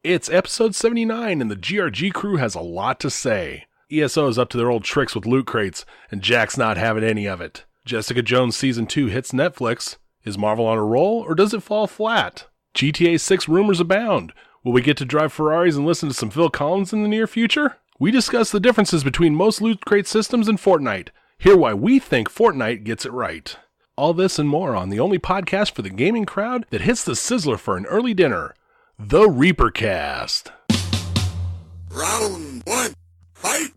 It's episode 79, and the GRG crew has a lot to say. ESO is up to their old tricks with loot crates, and Jack's not having any of it. Jessica Jones Season 2 hits Netflix. Is Marvel on a roll, or does it fall flat? GTA 6 rumors abound. Will we get to drive Ferraris and listen to some Phil Collins in the near future? We discuss the differences between most loot crate systems and Fortnite. Hear why we think Fortnite gets it right. All this and more on the only podcast for the gaming crowd that hits the sizzler for an early dinner. The ReaperCast. Round one, fight!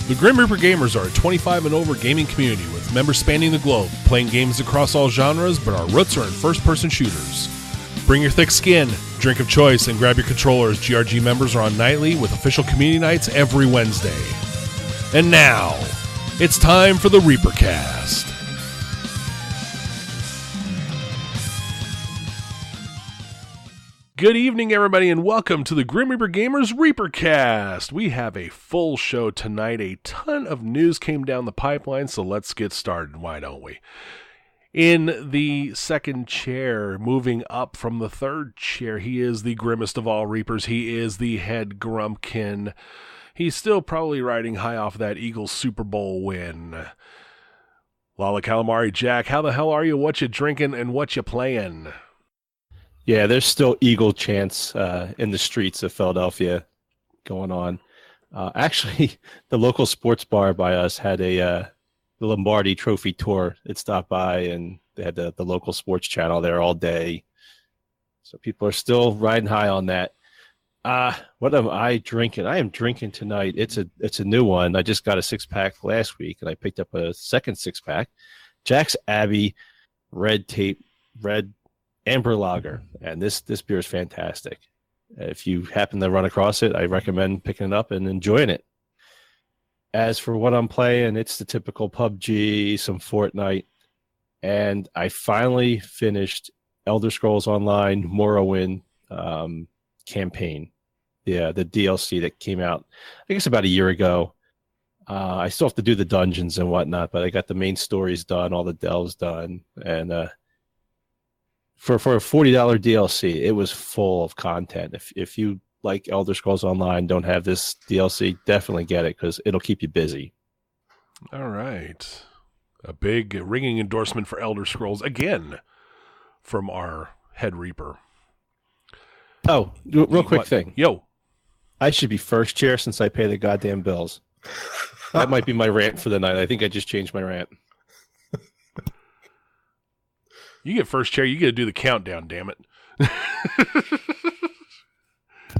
The Grim Reaper Gamers are a 25 and over gaming community with members spanning the globe, playing games across all genres, but our roots are in first-person shooters. Bring your thick skin, drink of choice, and grab your controllers. GRG members are on nightly with official community nights every Wednesday. And now, it's time for the ReaperCast. Good evening, everybody, and welcome to the Grim Reaper Gamers ReaperCast. We have a full show tonight. A ton of news came down the pipeline, so let's get started. Why don't we? In the second chair, moving up from the third chair, he is the grimmest of all Reapers. He is the head Grumpkin. He's still probably riding high off that Eagles Super Bowl win. Lala Calamari, Jack, how the hell are you? What you drinking and what you playing? Yeah, there's still Eagle chants in the streets of Philadelphia going on. Actually, the local sports bar by us had the Lombardi Trophy Tour. It stopped by, and they had the local sports channel there all day. So people are still riding high on that. What am I drinking? I am drinking tonight. It's a new one. I just got a 6-pack last week, and I picked up a second 6-pack. Jack's Abbey Red Amber Lager, and this beer is fantastic. If you happen to run across it, I recommend picking it up and enjoying it. As for what I'm playing, it's the typical PUBG, some Fortnite, and I finally finished Elder Scrolls Online Morrowind campaign. Yeah, the DLC that came out, I guess, about a year ago. I still have to do the dungeons and whatnot, but I got the main stories done, all the delves done, and for a $40 DLC, it was full of content. If you like Elder Scrolls Online, don't have this DLC, definitely get it because it'll keep you busy. All right. A big ringing endorsement for Elder Scrolls, again, from our head Reaper. Oh, real quick thing. Yo. I should be first chair since I pay the goddamn bills. That might be my rant for the night. I think I just changed my rant. You get first chair, you get to do the countdown, damn it.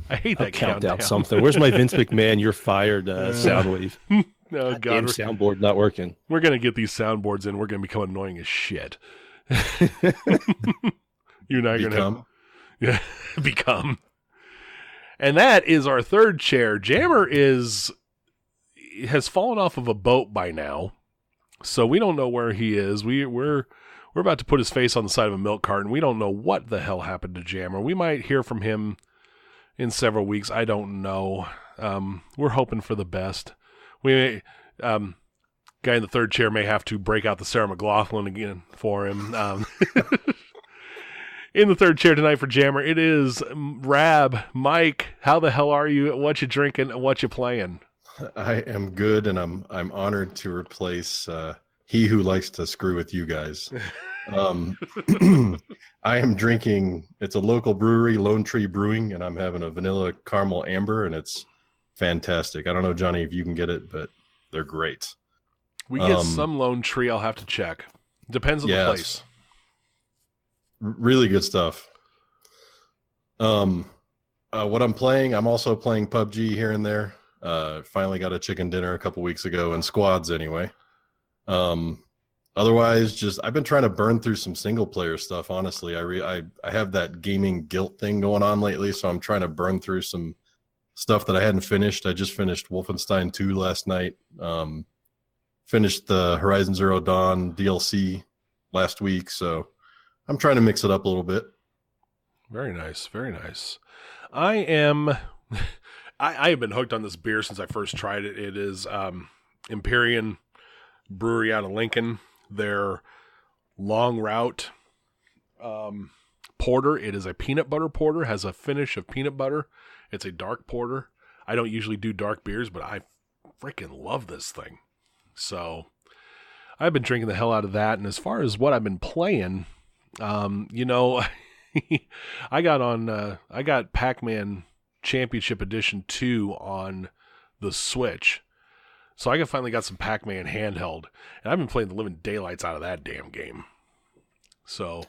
I hate that countdown. Something. Where's my Vince McMahon, you're fired sound wave? Oh, God. Damn soundboard not working. We're going to get these soundboards in. We're going to become annoying as shit. You're not going to... Yeah, become. And that is our third chair. Jammer has fallen off of a boat by now, so we don't know where he is. We're about to put his face on the side of a milk carton. We don't know what the hell happened to Jammer. We might hear from him in several weeks. I don't know. We're hoping for the best. We guy in the third chair may have to break out the Sarah McLachlan again for him. In the third chair tonight for Jammer, it is Rab. Mike, how the hell are you? What you drinking? What you playing? I am good, and I'm honored to replace he who likes to screw with you guys. I am drinking, it's a local brewery, Lone Tree Brewing, and I'm having a vanilla caramel amber, and it's fantastic. I don't know, Johnny, if you can get it, but they're great. We get some Lone Tree, I'll have to check. Depends on the place. Really good stuff. What I'm playing, I'm also playing PUBG here and there. Finally got a chicken dinner a couple weeks ago, in squads anyway. Otherwise, just I've been trying to burn through some single player stuff. Honestly, I have that gaming guilt thing going on lately, so I'm trying to burn through some stuff that I hadn't finished. I just finished Wolfenstein 2 last night. Finished the Horizon Zero Dawn DLC last week, so I'm trying to mix it up a little bit. Very nice, very nice. I am I have been hooked on this beer since I first tried it. It is Empyrean Brewery out of Lincoln. Their long route porter. It is a peanut butter porter. Has a finish of peanut butter. It's a dark porter. I don't usually do dark beers, but I freaking love this thing. So I've been drinking the hell out of that. And as far as what I've been playing, you know, I got Pac-Man Championship Edition 2 on the Switch. So I finally got some Pac-Man handheld. And I've been playing the living daylights out of that damn game. So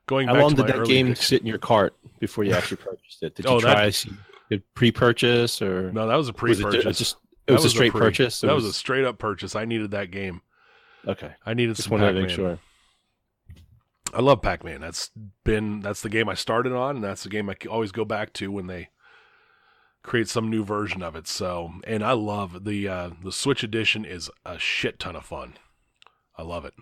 going back How long to did my that early game days- sit in your cart before you actually purchased it? Did you Oh, try did pre-purchase or No, that was a pre-purchase. it was a straight purchase? That was a straight up purchase. I needed that game. Okay. I needed Just some wanted to Pac-Man. make sure. I love Pac-Man. That's the game I started on, and that's the game I always go back to when they create some new version of it. So, and I love the Switch edition is a shit ton of fun. I love it.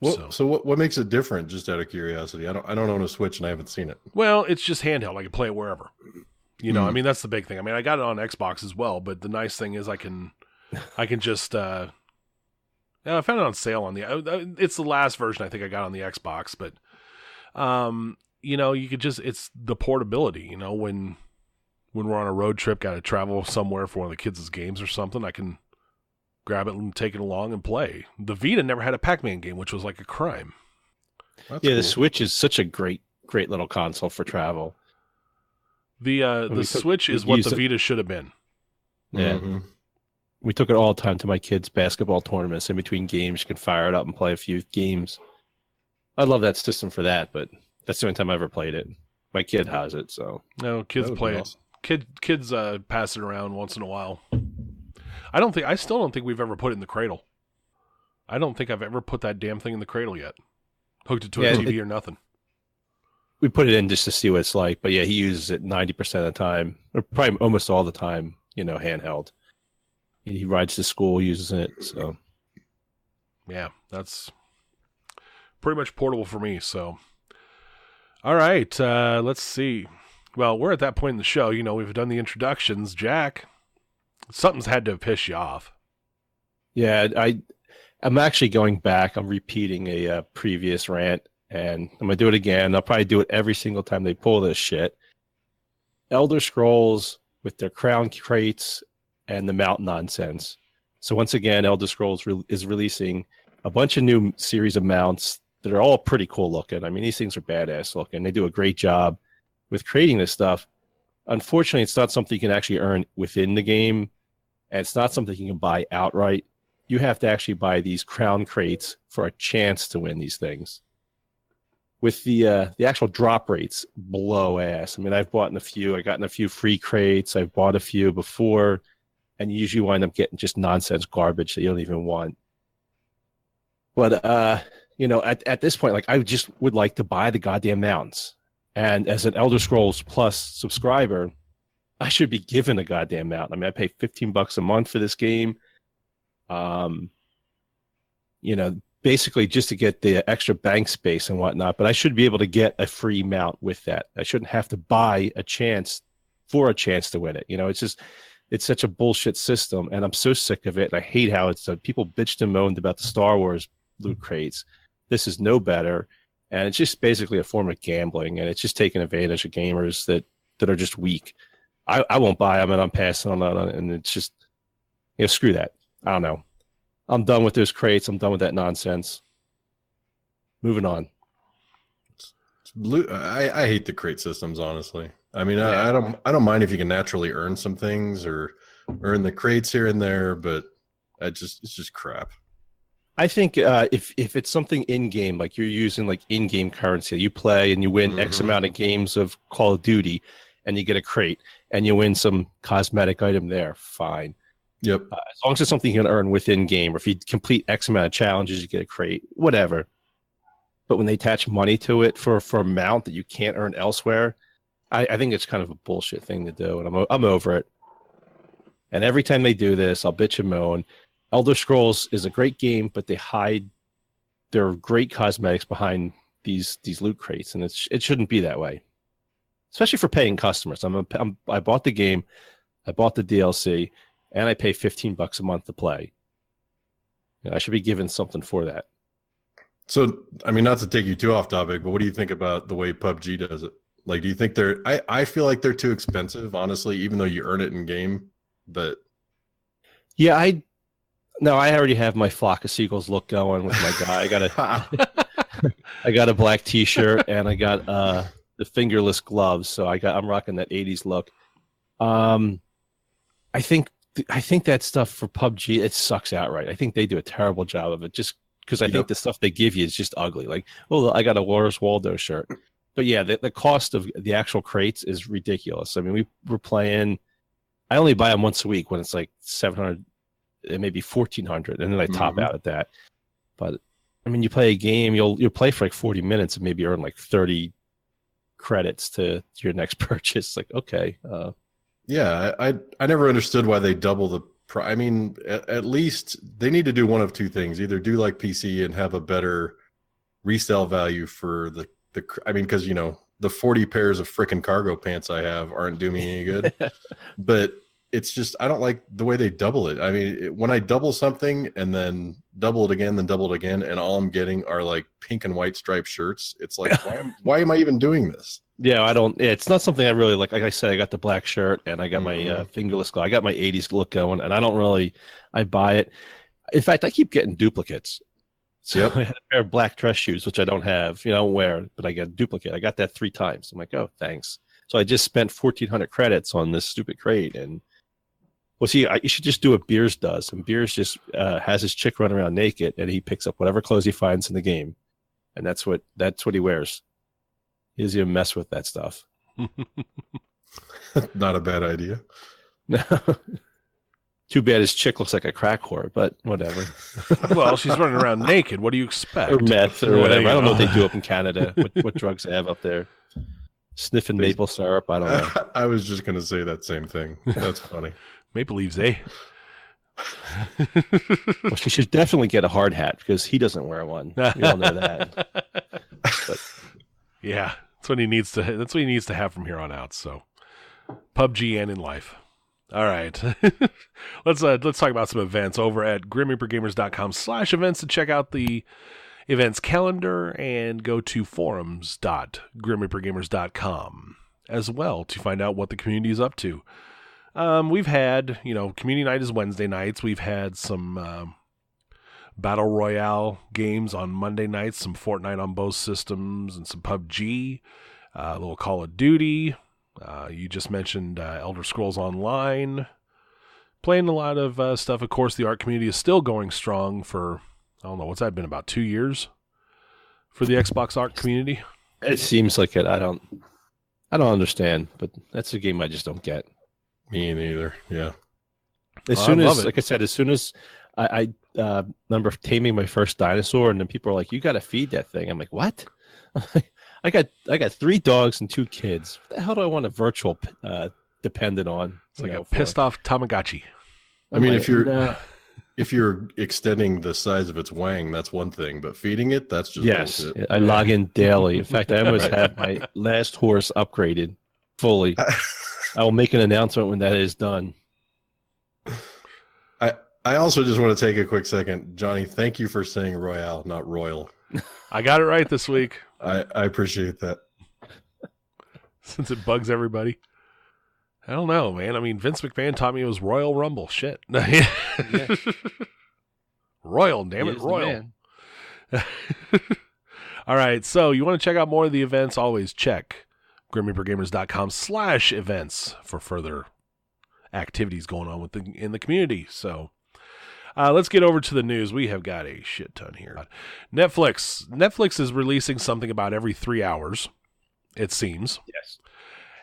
So what makes it different? Just out of curiosity, I don't own a Switch and I haven't seen it. Well, it's just handheld. I can play it wherever. You know, I mean, that's the big thing. I mean, I got it on Xbox as well, but the nice thing is I can just, I found it on sale on it's the last version I think I got on the Xbox, but, you know, you could just, it's the portability, you know, when we're on a road trip, got to travel somewhere for one of the kids' games or something, I can grab it and take it along and play. The Vita never had a Pac-Man game, which was like a crime. That's The cool. Switch is such a great little console for travel. The Switch is what the Vita should have been. Yeah. Mhm. We took it all the time to my kids' basketball tournaments. In between games, you can fire it up and play a few games. I love that system for that, but that's the only time I ever played it. My kid has it, so. No, kids That would play be it. awesome. Kids pass it around once in a while. I still don't think we've ever put it in the cradle. I don't think I've ever put that damn thing in the cradle yet. Hooked it to a TV or nothing. We put it in just to see what it's like, but yeah, he uses it 90% of the time, or probably almost all the time, you know, handheld. He rides to school, uses it, so. Yeah, that's pretty much portable for me, so. All right, let's see. Well, we're at that point in the show. You know, we've done the introductions. Jack, something's had to piss you off. Yeah, I'm actually going back. I'm repeating a previous rant, and I'm going to do it again. I'll probably do it every single time they pull this shit. Elder Scrolls with their crown crates and the mount nonsense. So once again, Elder Scrolls is releasing a bunch of new series of mounts that are all pretty cool looking. I mean, these things are badass looking. They do a great job with creating this stuff. Unfortunately, it's not something you can actually earn within the game, and it's not something you can buy outright. You have to actually buy these crown crates for a chance to win these things. With the actual drop rates below ass. I mean, I've gotten a few free crates. I've bought a few before, and you usually wind up getting just nonsense garbage that you don't even want. But you know, at this point, like, I just would like to buy the goddamn mounts. And as an Elder Scrolls Plus subscriber, I should be given a goddamn mount. I mean, I pay $15 a month for this game. You know, basically just to get the extra bank space and whatnot, but I should be able to get a free mount with that. I shouldn't have to buy a chance to win it. You know, it's such a bullshit system, and I'm so sick of it. And I hate how it's people bitched and moaned about the Star Wars loot crates. This is no better, and it's just basically a form of gambling, and it's just taking advantage of gamers that are just weak. I won't buy them, and I'm passing on that, and it's just, you know, screw that. I don't know. I'm done with those crates. I'm done with that nonsense. Moving on. I hate the crate systems, honestly. I mean, Yeah. I don't mind if you can naturally earn some things or earn the crates here and there, but it's just crap. I think if it's something in game, like you're using like in game currency, you play and you win X amount of games of Call of Duty, and you get a crate and you win some cosmetic item there, fine. Yep. As long as it's something you can earn within game, or if you complete X amount of challenges, you get a crate, whatever. But when they attach money to it for a mount that you can't earn elsewhere, I think it's kind of a bullshit thing to do, and I'm over it. And every time they do this, I'll bitch and moan. Elder Scrolls is a great game, but they hide their great cosmetics behind these loot crates, and it shouldn't be that way, especially for paying customers. I bought the game. I bought the DLC, and I pay $15 a month to play. I should be given something for that. So, I mean, not to take you too off topic, but what do you think about the way PUBG does it? Like, do you think I feel like they're too expensive, honestly, even though you earn it in game. But yeah, I already have my flock of seagulls look going with my guy. I got a black T-shirt and I got the fingerless gloves, so I'm rocking that '80s look. I think that stuff for PUBG, it sucks outright. I think they do a terrible job of it, just because I think the stuff they give you is just ugly. Like, oh, I got a Where's Waldo shirt. But yeah, the cost of the actual crates is ridiculous. I mean, we were playing. I only buy them once a week when it's like 700, maybe 1,400, and then I top out at that. But I mean, you play a game, you'll play for like 40 minutes and maybe earn like 30 credits to your next purchase. Like, okay. Yeah, I never understood why they double the price. I mean, at least they need to do one of two things: either do like PC and have a better resale value for the. I mean, because the 40 pairs of frickin' cargo pants I have aren't doing me any good. But it's just I don't like the way they double it. I mean, when I double something and then double it again, then double it again, and all I'm getting are like pink and white striped shirts. It's like, why am I even doing this? Yeah, I don't. It's not something I really like. Like I said, I got the black shirt and I got my fingerless glove. I got my '80s look going, and I don't really. I buy it. In fact, I keep getting duplicates. So I had a pair of black dress shoes, which I don't have, wear, but I get a duplicate. I got that 3 times. I'm like, oh, thanks. So I just spent 1,400 credits on this stupid crate. And well, see, you should just do what Beers does. And Beers just has his chick run around naked, and he picks up whatever clothes he finds in the game, and that's what he wears. He doesn't even mess with that stuff. Not a bad idea. No. Too bad his chick looks like a crack whore, but whatever. Well, she's running around naked. What do you expect? Or meth or whatever. I don't know what they do up in Canada. What drugs they have up there. Sniffing maple syrup. I don't know. I was just going to say that same thing. That's funny. Maple leaves, eh? Well, she should definitely get a hard hat because he doesn't wear one. We all know that. But, yeah, that's what he needs to. That's what he needs to have from here on out. So, PUBG and in life. All right, let's talk about some events over at grimreapergamers.com/events to check out the events calendar and go to forums.grimreapergamers.com as well to find out what the community is up to. We've had, community night is Wednesday nights. We've had some Battle Royale games on Monday nights, some Fortnite on both systems, and some PUBG, a little Call of Duty. You just mentioned Elder Scrolls Online. Playing a lot of stuff. Of course, the art community is still going strong for, I don't know, what's that been, about 2 years for the Xbox art community? it seems like it. I don't understand, but that's a game I just don't get. Me neither. Yeah. As soon as, like I said, as soon as I remember taming my first dinosaur, and then people are like, "You got to feed that thing." I'm like, "What?" I got 3 dogs and 2 kids. What the hell do I want a virtual dependent on? It's like a pissed off Tamagotchi. I mean, if you're extending the size of its wang, that's one thing, but feeding it, that's just bullshit. I log in daily. In fact, I almost have my last horse upgraded fully. I will make an announcement when that is done. I also just want to take a quick second. Johnny, thank you for saying Royale, not Royal. I got it right this week. I appreciate that. Since it bugs everybody. I don't know, man. I mean, Vince McMahon taught me it was Royal Rumble. Shit. Yeah. Royal, damn it, Royal. All right, so you want to check out more of the events, always check grimreapergamers.com/events for further activities going on in the community. So let's get over to the news. We have got a shit ton here. Netflix is releasing something about every 3 hours, it seems. Yes.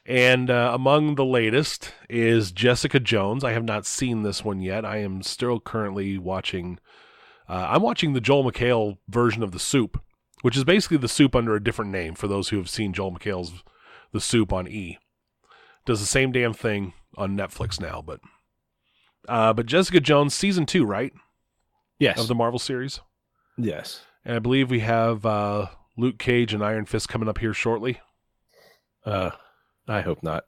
And among the latest is Jessica Jones. I have not seen this one yet. I am still currently watching. I'm watching the Joel McHale version of The Soup, which is basically The Soup under a different name for those who have seen Joel McHale's The Soup on E. Does the same damn thing on Netflix now, but Jessica Jones season 2, right? Yes. Of the Marvel series. Yes. And I believe we have Luke Cage and Iron Fist coming up here shortly. I hope not.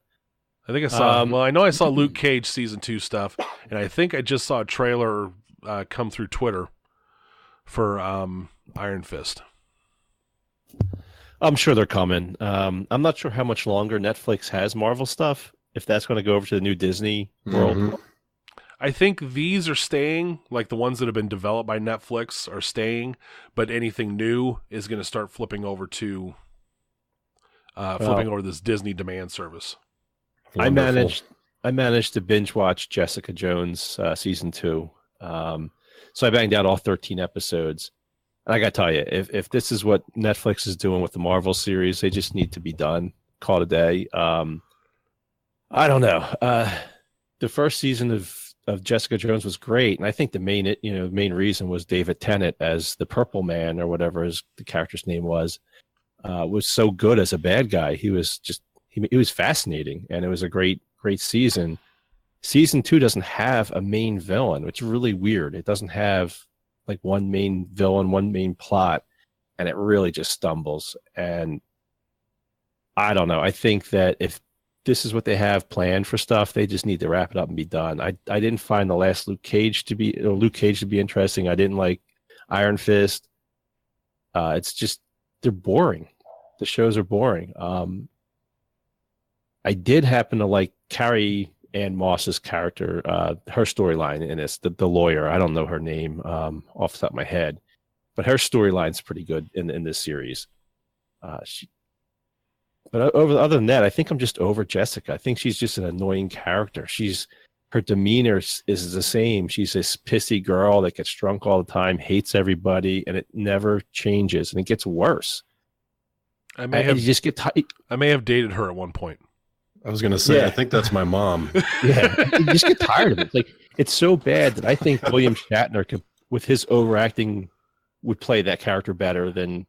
I think I saw. Well, I know I saw Luke Cage season 2 stuff, and I think I just saw a trailer come through Twitter for Iron Fist. I'm sure they're coming. I'm not sure how much longer Netflix has Marvel stuff. If that's going to go over to the new Disney world. I think these are staying, like the ones that have been developed by Netflix are staying, but anything new is going to start flipping over to over this Disney demand service. Wonderful. I managed to binge watch Jessica Jones season 2. So I banged out all 13 episodes. And I got to tell you, if this is what Netflix is doing with the Marvel series, they just need to be done. Call it a day. I don't know. The first season of Jessica Jones was great, and I think the main reason was David Tennant as the Purple Man or whatever the character's name was so good as a bad guy. He was fascinating, and it was a great season. Season 2 doesn't have a main villain, which is really weird. It doesn't have like one main villain, one main plot, and it really just stumbles. And I don't know. I think that if this is what they have planned for stuff, they just need to wrap it up and be done. I didn't find the last Luke Cage to be interesting. I didn't like Iron Fist. It's just they're boring. The shows are boring. I did happen to like Carrie Ann Moss's character, her storyline in this, the lawyer. I don't know her name off the top of my head, but her storyline's pretty good in this series. But other than that, I think I'm just over Jessica. I think she's just an annoying character. Her demeanor is the same. She's this pissy girl that gets drunk all the time, hates everybody, and it never changes, and it gets worse. I may have dated her at one point. I was going to say, I think that's my mom. Yeah, you just get tired of it. Like, it's so bad that I think William Shatner, with his overacting, would play that character better than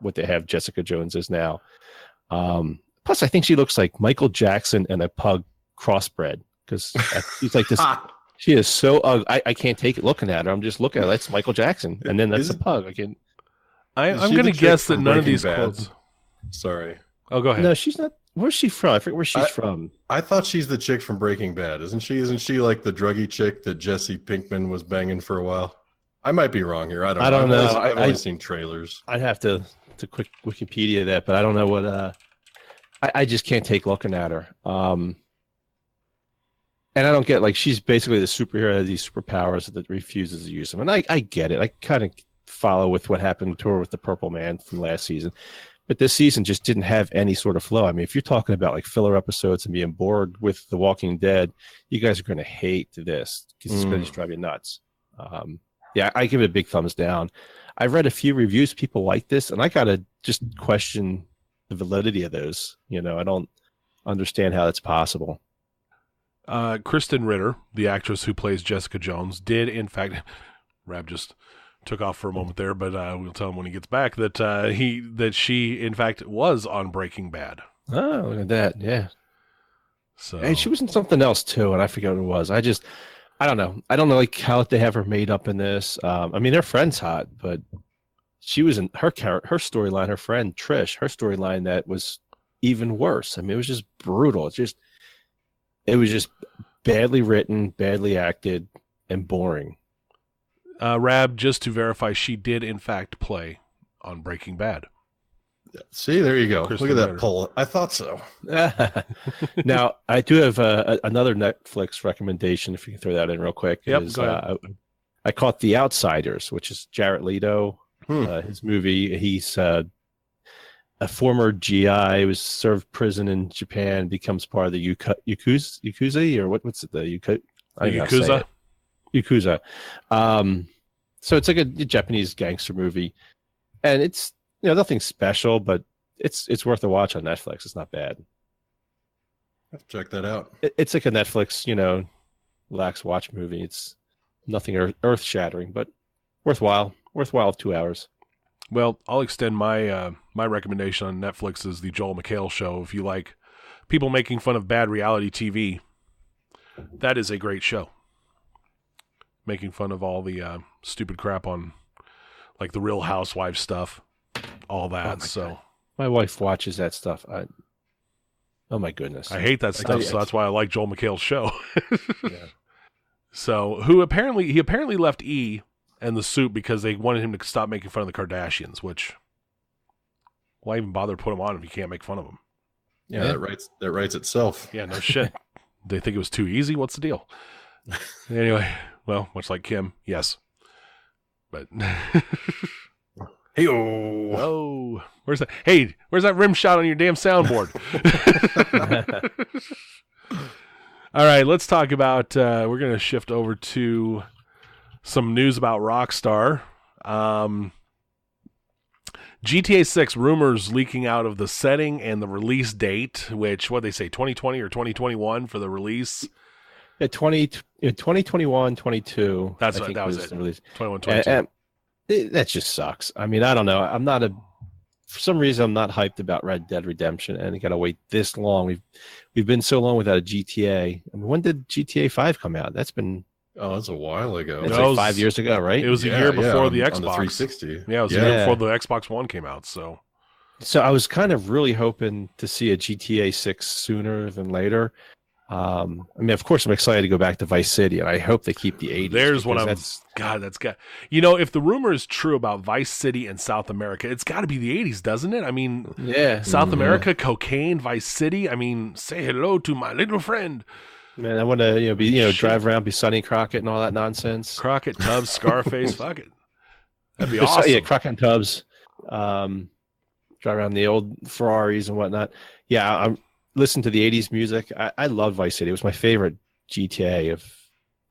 what they have Jessica Jones as now. Plus, I think she looks like Michael Jackson and a pug crossbred, because she's like this. She is so ugly. I can't take it looking at her. I'm just looking at her. That's Michael Jackson, and then that's a pug. I'm going to guess that none of these quotes. Sorry. Oh, go ahead. No, she's not. Where's she from? I forget where she's from. I thought she's the chick from Breaking Bad, isn't she? Isn't she like the druggy chick that Jesse Pinkman was banging for a while? I might be wrong here. I don't know. I've only seen trailers. I'd have to quick Wikipedia that, but I don't know what. I just can't take looking at her. And I don't get, like, she's basically the superhero that has these superpowers that refuses to use them. And I get it. I kind of follow with what happened to her with the Purple Man from last season. But this season just didn't have any sort of flow. I mean, if you're talking about like filler episodes and being bored with The Walking Dead, you guys are going to hate this because it's going to just drive you nuts. Yeah, I give it a big thumbs down. I've read a few reviews. People like this, and I got to just question the validity of those. I don't understand how that's possible. Kristen Ritter, the actress who plays Jessica Jones, did in fact. Rab just took off for a moment there, but we'll tell him when he gets back that she in fact was on Breaking Bad. Oh, look at that! Yeah. So, and she was in something else too, and I forget what it was. I don't know. I don't know like how they have her made up in this. I mean, their friend's hot, but she was in her storyline. Her friend Trish, her storyline that was even worse. I mean, it was just brutal. It was just badly written, badly acted, and boring. Rab, just to verify, she did in fact play on Breaking Bad. See, there you go. Kristen Look at that Ritter. poll. I thought so. Now, I do have another Netflix recommendation, if you can throw that in real quick. Yep, go ahead. I caught The Outsiders, which is Jared Leto, his movie. He's a former GI, was served prison in Japan, becomes part of the Yakuza, or what's it, the Yakuza? Yakuza. So it's like a Japanese gangster movie, and it's nothing special, but it's worth a watch on Netflix. It's not bad. Have to check that out. It's like a Netflix, relax watch movie. It's nothing earth shattering, but worthwhile. Worthwhile 2 hours. Well, I'll extend my my recommendation on Netflix is the Joel McHale Show. If you like people making fun of bad reality TV, that is a great show. Making fun of all the stupid crap on, like, the Real Housewives stuff, all that. God. My wife watches that stuff. Oh my goodness. I hate that stuff, so that's why I like Joel McHale's show. Yeah. So, he apparently left E and the Soup because they wanted him to stop making fun of the Kardashians, which, why even bother to put him on if you can't make fun of them? Yeah, that writes itself. Yeah, no shit. They think it was too easy? What's the deal? Anyway, well, much like Kim, yes. But Hey-oh. where's that rim shot on your damn soundboard? All right, let's talk about we're going to shift over to some news about Rockstar. GTA 6 rumors leaking out of the setting and the release date, which, what they say, 2020 or 2021 for the release? Yeah, 2021, 22. That was it. 21, 22. That just sucks. I mean, I don't know. For some reason, I'm not hyped about Red Dead Redemption, and you got to wait this long. We've been so long without a GTA. I mean, when did GTA 5 come out? That's a while ago. That's like 5 years ago, right? It was a year before the Xbox. On the 360. Yeah, it was a year before the Xbox One came out. So I was kind of really hoping to see a GTA 6 sooner than later. I mean, of course, I'm excited to go back to Vice City, and I hope they keep the 80s. There's what that's got. You know, if the rumor is true about Vice City and South America, it's got to be the 80s, doesn't it? I mean, yeah, South America, cocaine, Vice City. I mean, say hello to my little friend. Man, I want to drive around, be Sonny Crockett and all that nonsense. Crockett, Tubbs, Scarface, fuck it. That'd be awesome. Yeah, Crockett and Tubbs. Drive around the old Ferraris and whatnot. Yeah, I'm listen to the 80s music. I love Vice City. It was my favorite GTA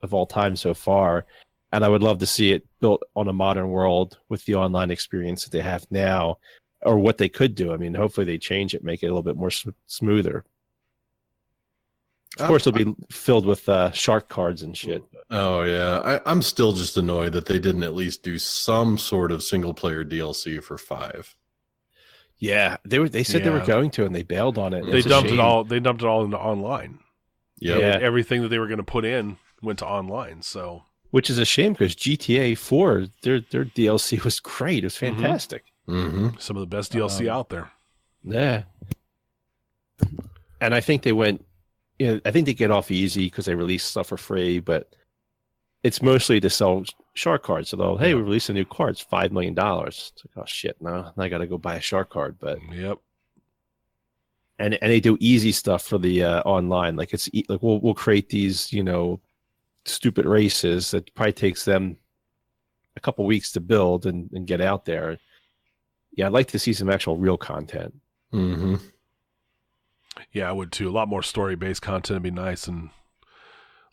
of all time so far. And I would love to see it built on a modern world with the online experience that they have now, or what they could do. I mean, hopefully they change it, make it a little bit more smoother. Of course, it'll be filled with shark cards and shit. Oh, yeah. I'm still just annoyed that they didn't at least do some sort of single-player DLC for 5. Yeah, they said they were going to, and they bailed on it. They dumped it all. They dumped it all into online. Yep. Yeah, everything that they were going to put in went to online. So, which is a shame because GTA 4, their DLC was great. It was fantastic. Mm-hmm. Some of the best DLC out there. Yeah, and I think they went. I think they get off easy because they release stuff for free, but it's mostly to sell shark cards. So they'll, hey, we released a new card. It's $5 million. It's like, oh shit, no, I got to go buy a shark card. But yep. And they do easy stuff for the online. Like it's like we'll create these stupid races that probably takes them a couple weeks to build and get out there. Yeah, I'd like to see some actual real content. Mm-hmm. Yeah, I would too. A lot more story-based content would be nice. And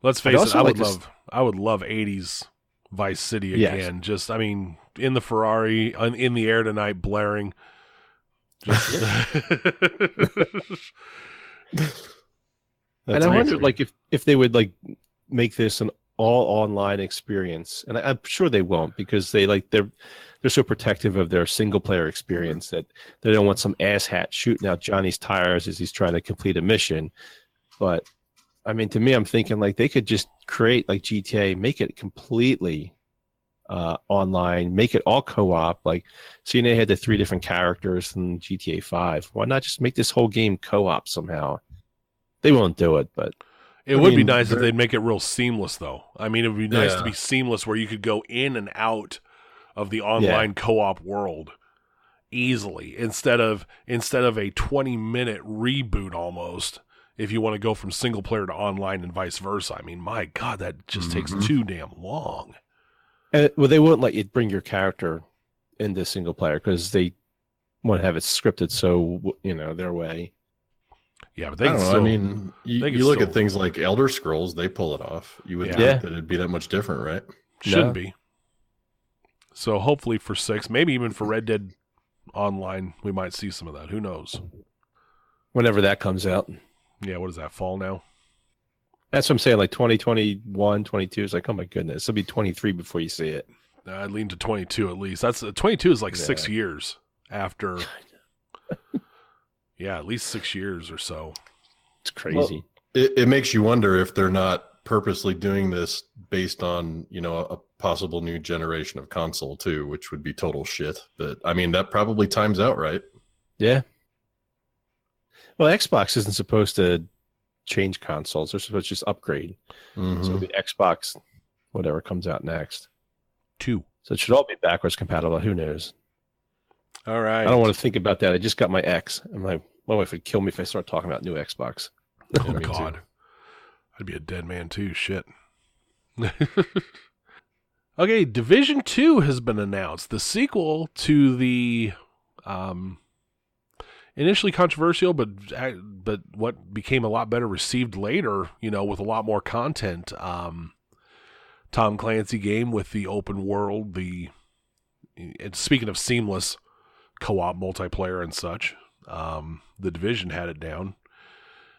let's face it, I would love 80s Vice City again. Yes. Just, I mean, in the Ferrari, in the air tonight, blaring. Just and I wondered, like, if they would like make this an all online experience, and I'm sure they won't because they're so protective of their single player experience that they don't want some asshat shooting out Johnny's tires as he's trying to complete a mission. But I mean, to me, I'm thinking like they could just create like GTA, make it completely online, make it all co-op. Like, seeing they had the 3 different characters in GTA 5. Why not just make this whole game co-op somehow? They won't do it, but it would be nice if they'd make it real seamless, though. I mean, it would be nice to be seamless where you could go in and out of the online co-op world easily instead of a 20-minute reboot almost. If you want to go from single player to online and vice versa, I mean, my God, that just takes too damn long. Well, they won't let you bring your character into single player because they want to have it scripted so their way. Yeah, but they can still, I mean, you look at things like Elder Scrolls; they pull it off. You would think that it'd be that much different, right? Should be. So hopefully for 6, maybe even for Red Dead Online, we might see some of that. Who knows? Whenever that comes out. Yeah, what is that, fall now? That's what I'm saying, like 2021, 22 is like, oh my goodness, it'll be 23 before you see it. I'd lean to 22 at least. 22 is like 6 years after. Yeah, at least 6 years or so. It's crazy. Well, it makes you wonder if they're not purposely doing this based on, a possible new generation of console too, which would be total shit. But I mean, that probably times out, right? Yeah. Well, Xbox isn't supposed to change consoles. They're supposed to just upgrade. Mhm. So the Xbox, whatever comes out next. 2. So it should all be backwards compatible. Who knows? All right. I don't want to think about that. I just got my X. And my wife would kill me if I start talking about new Xbox. Oh, Me too. God. I'd be a dead man, too. Shit. Okay, Division 2 has been announced. The sequel to the initially controversial, but what became a lot better received later, with a lot more content. Tom Clancy game with the open world, and speaking of seamless co-op multiplayer and such, the Division had it down.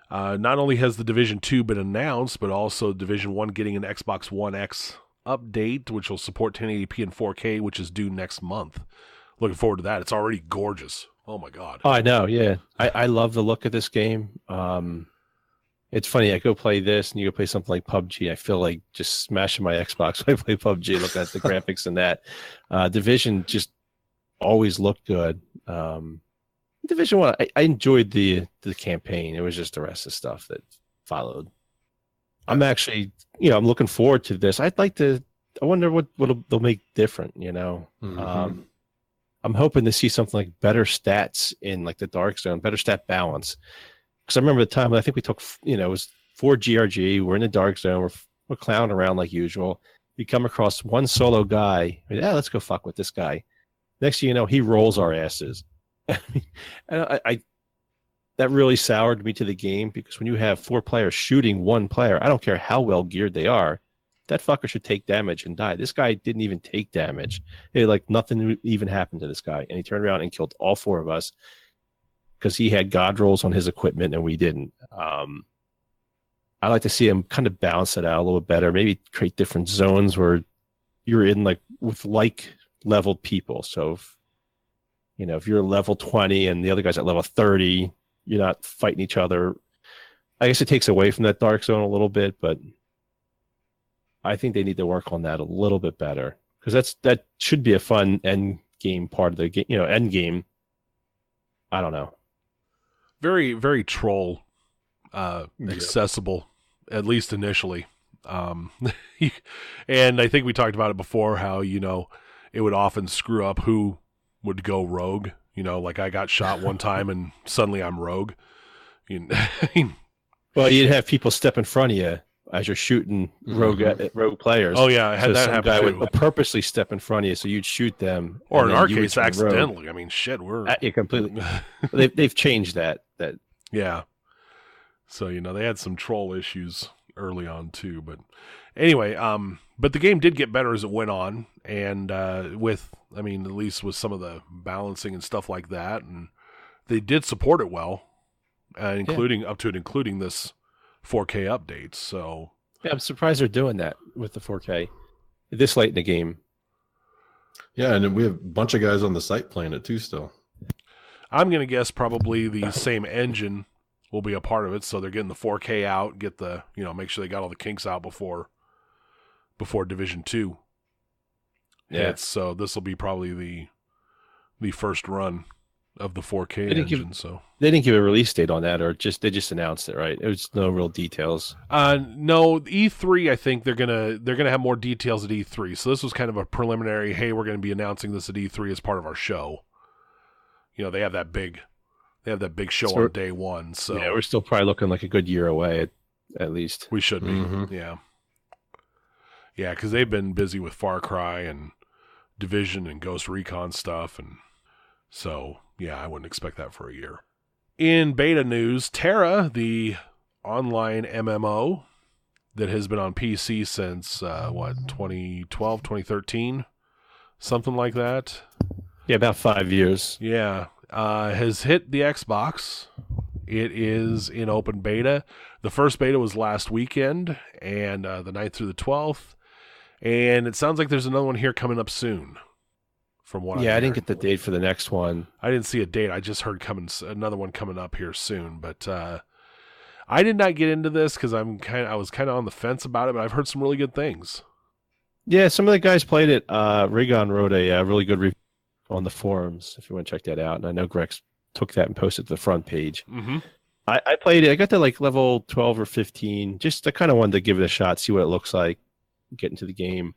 Not only has the Division 2 been announced, but also Division 1 getting an Xbox One X update, which will support 1080p and 4K, which is due next month. Looking forward to that. It's already gorgeous. Oh my God. Oh, I know. Yeah. I love the look of this game. It's funny. I go play this and you go play something like PUBG. I feel like just smashing my Xbox when I play PUBG, looking at the graphics and that. Division just always looked good. Division 1, I enjoyed the campaign. It was just the rest of the stuff that followed. I'm actually, I'm looking forward to this. I wonder what they'll make different, Mhm. I'm hoping to see something like better stats in like the Dark Zone, better stat balance. Because I remember the time I think we took, it was 4 GRG. We're in the Dark Zone. We're clowning around like usual. We come across one solo guy. Let's go fuck with this guy. Next thing you know, he rolls our asses. And that really soured me to the game, because when you have 4 players shooting one player, I don't care how well geared they are, that fucker should take damage and die. This guy didn't even take damage. Nothing even happened to this guy, and he turned around and killed all 4 of us because he had god rolls on his equipment and we didn't. I like to see him kind of balance it out a little bit better. Maybe create different zones where you're in with like leveled people. So if you're level 20 and the other guy's at level 30, you're not fighting each other. I guess it takes away from that Dark Zone a little bit, but I think they need to work on that a little bit better, because that should be a fun end game part of the game. End game. I don't know. Very, very troll accessible, at least initially. And I think we talked about it before, how it would often screw up who would go rogue. Like I got shot one time and suddenly I'm rogue. Well, you'd have people step in front of you as you're shooting rogue players. Oh yeah, I had that some happen guy too. would purposely step in front of you, so you'd shoot them, Or and in then our you would case, turn rogue. accidentally. I mean, shit, Yeah, completely. They've changed that. Yeah. So they had some troll issues early on too, but anyway, but the game did get better as it went on, and at least with some of the balancing and stuff like that, and they did support it well, including this 4K update. So yeah, I'm surprised they're doing that with the 4K this late in the game. Yeah, and we have a bunch of guys on the site playing it too still. I'm going to guess probably the same engine will be a part of it, so they're getting the 4K out, get the, make sure they got all the kinks out before Division 2. Yeah. So this will be probably the first run of the 4K engine. They didn't give a release date on that, or they just announced it, right? It was no real details. No, E3. I think they're gonna have more details at E3. So this was kind of a preliminary. Hey, we're going to be announcing this at E3 as part of our show. They have that big show on day one. So yeah, we're still probably looking like a good year away at least. We should be. Mm-hmm. Yeah, because they've been busy with Far Cry and Division and Ghost Recon stuff, and so I wouldn't expect that for a year. In beta news, Tera, the online MMO that has been on PC since 2012, 2013, something like that. Yeah, about 5 years. Yeah, has hit the Xbox. It is in open beta. The first beta was last weekend, and the 9th through the 12th. And it sounds like there's another one here coming up soon. From what I didn't get the date for the next one. I didn't see a date. I just heard another one coming up here soon. But I did not get into this because I was kind of on the fence about it, but I've heard some really good things. Yeah, some of the guys played it. Rigon wrote a really good review on the forums if you want to check that out. And I know Grex took that and posted to the front page. Mm-hmm. I played it. I got to like level 12 or 15. Just I kind of wanted to give it a shot, see what it looks like, get into the game.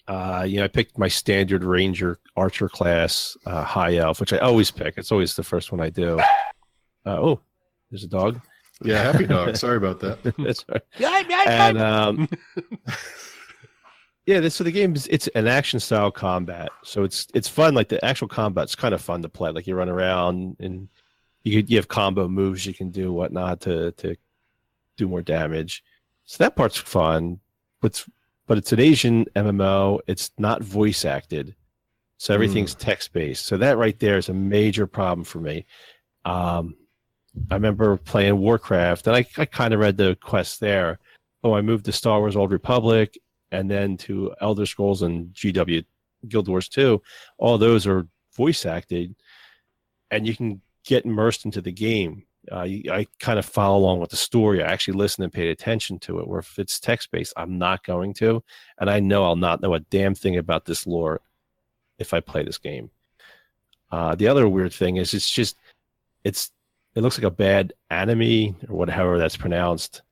I picked my standard Ranger Archer class, High Elf, which I always pick. It's always the first one I do. Oh, there's a dog. Yeah, happy dog. Sorry about that. That's right. And yeah, so the game it's an action style combat, so it's fun. Like the actual combat's kind of fun to play. Like you run around and you have combo moves you can do whatnot to do more damage. So that part's fun, but it's an Asian MMO. It's not voice acted, so everything's text based. So that right there is a major problem for me. I remember playing Warcraft, and I kind of read the quest there. Oh, I moved to Star Wars Old Republic, and then to Elder Scrolls and GW Guild Wars 2. All those are voice acted, and you can get immersed into the game. I kind of follow along with the story. I actually listen and pay attention to it. Where if it's text based, I'm not going to, and I know I'll not know a damn thing about this lore if I play this game. The other weird thing is it looks like a bad anime or whatever that's pronounced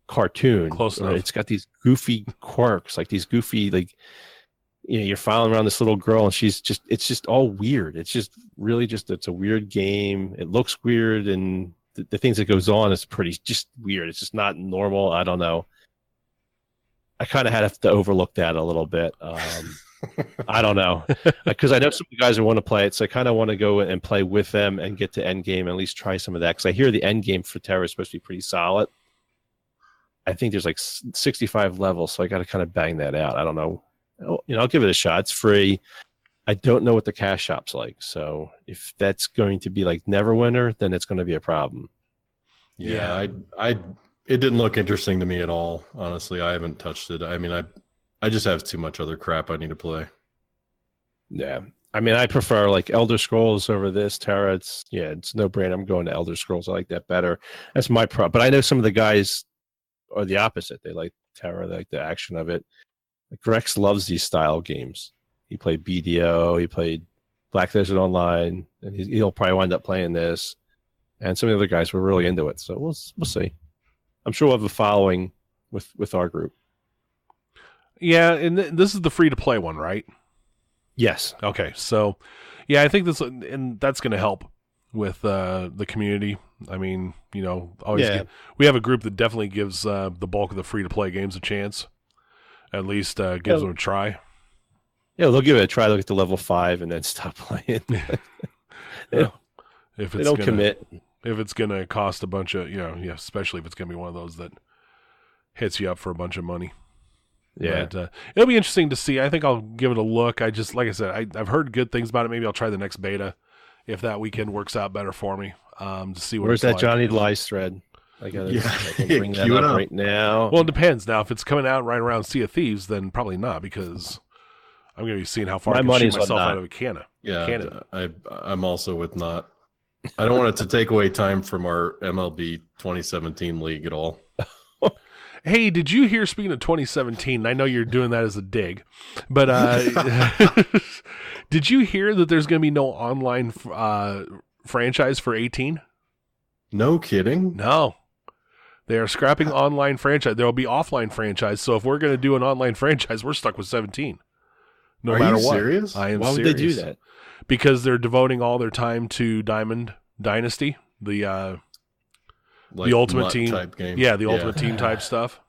cartoon. Close enough. It's got these goofy quirks, like these goofy, like you're following around this little girl, and it's just all weird. It's just really it's a weird game. It looks weird, and the things that goes on is pretty just weird. It's just not normal. I don't know. I kind of had to overlook that a little bit. I don't know, because I know some of the guys who want to play it, so I kind of want to go and play with them and get to end game and at least try some of that. Because I hear the end game for Tera is supposed to be pretty solid. I think there's like 65 levels, so I got to kind of bang that out. I don't know. I'll give it a shot. It's free. I don't know what the cash shop's like, so if that's going to be like Neverwinter, then it's going to be a problem. Yeah, it didn't look interesting to me at all. Honestly, I haven't touched it. I mean, I just have too much other crap I need to play. Yeah. I mean, I prefer like Elder Scrolls over this. Tera, it's no brainer. I'm going to Elder Scrolls. I like that better. That's my problem. But I know some of the guys are the opposite. They like Tera, they like the action of it. Like Rex loves these style games. He played BDO, he played Black Desert Online, and he'll probably wind up playing this. And some of the other guys were really into it. So we'll see. I'm sure we'll have a following with our group. Yeah, and this is the free-to-play one, right? Yes. Okay, so, yeah, I think that's going to help with the community. I mean, we have a group that definitely gives the bulk of the free-to-play games a chance. At least gives them a try. Yeah, they'll give it a try. They'll get to level 5 and then stop playing. They don't commit. If it's going to cost a bunch of, especially if it's going to be one of those that hits you up for a bunch of money. Yeah. But, it'll be interesting to see. I think I'll give it a look. Like I said, I've heard good things about it. Maybe I'll try the next beta if that weekend works out better for me. To see what Where's that like. Johnny Lies thread? I gotta bring that up right now. Well, it depends. Now, if it's coming out right around Sea of Thieves, then probably not, because I'm going to be seeing how far I can shoot myself out of a cannon. Yeah, I'm also with not. I don't want it to take away time from our MLB 2017 league at all. Hey, did you hear, speaking of 2017, I know you're doing that as a dig, but did you hear that there's going to be no online franchise for 18? No kidding. No. They are scrapping online franchise. There will be offline franchise. So if we're going to do an online franchise, we're stuck with 17. No matter what. Serious? I am Why serious. would they do that? Because they're devoting all their time to Diamond Dynasty, the Ultimate Team type game. Yeah, the Ultimate Team type stuff.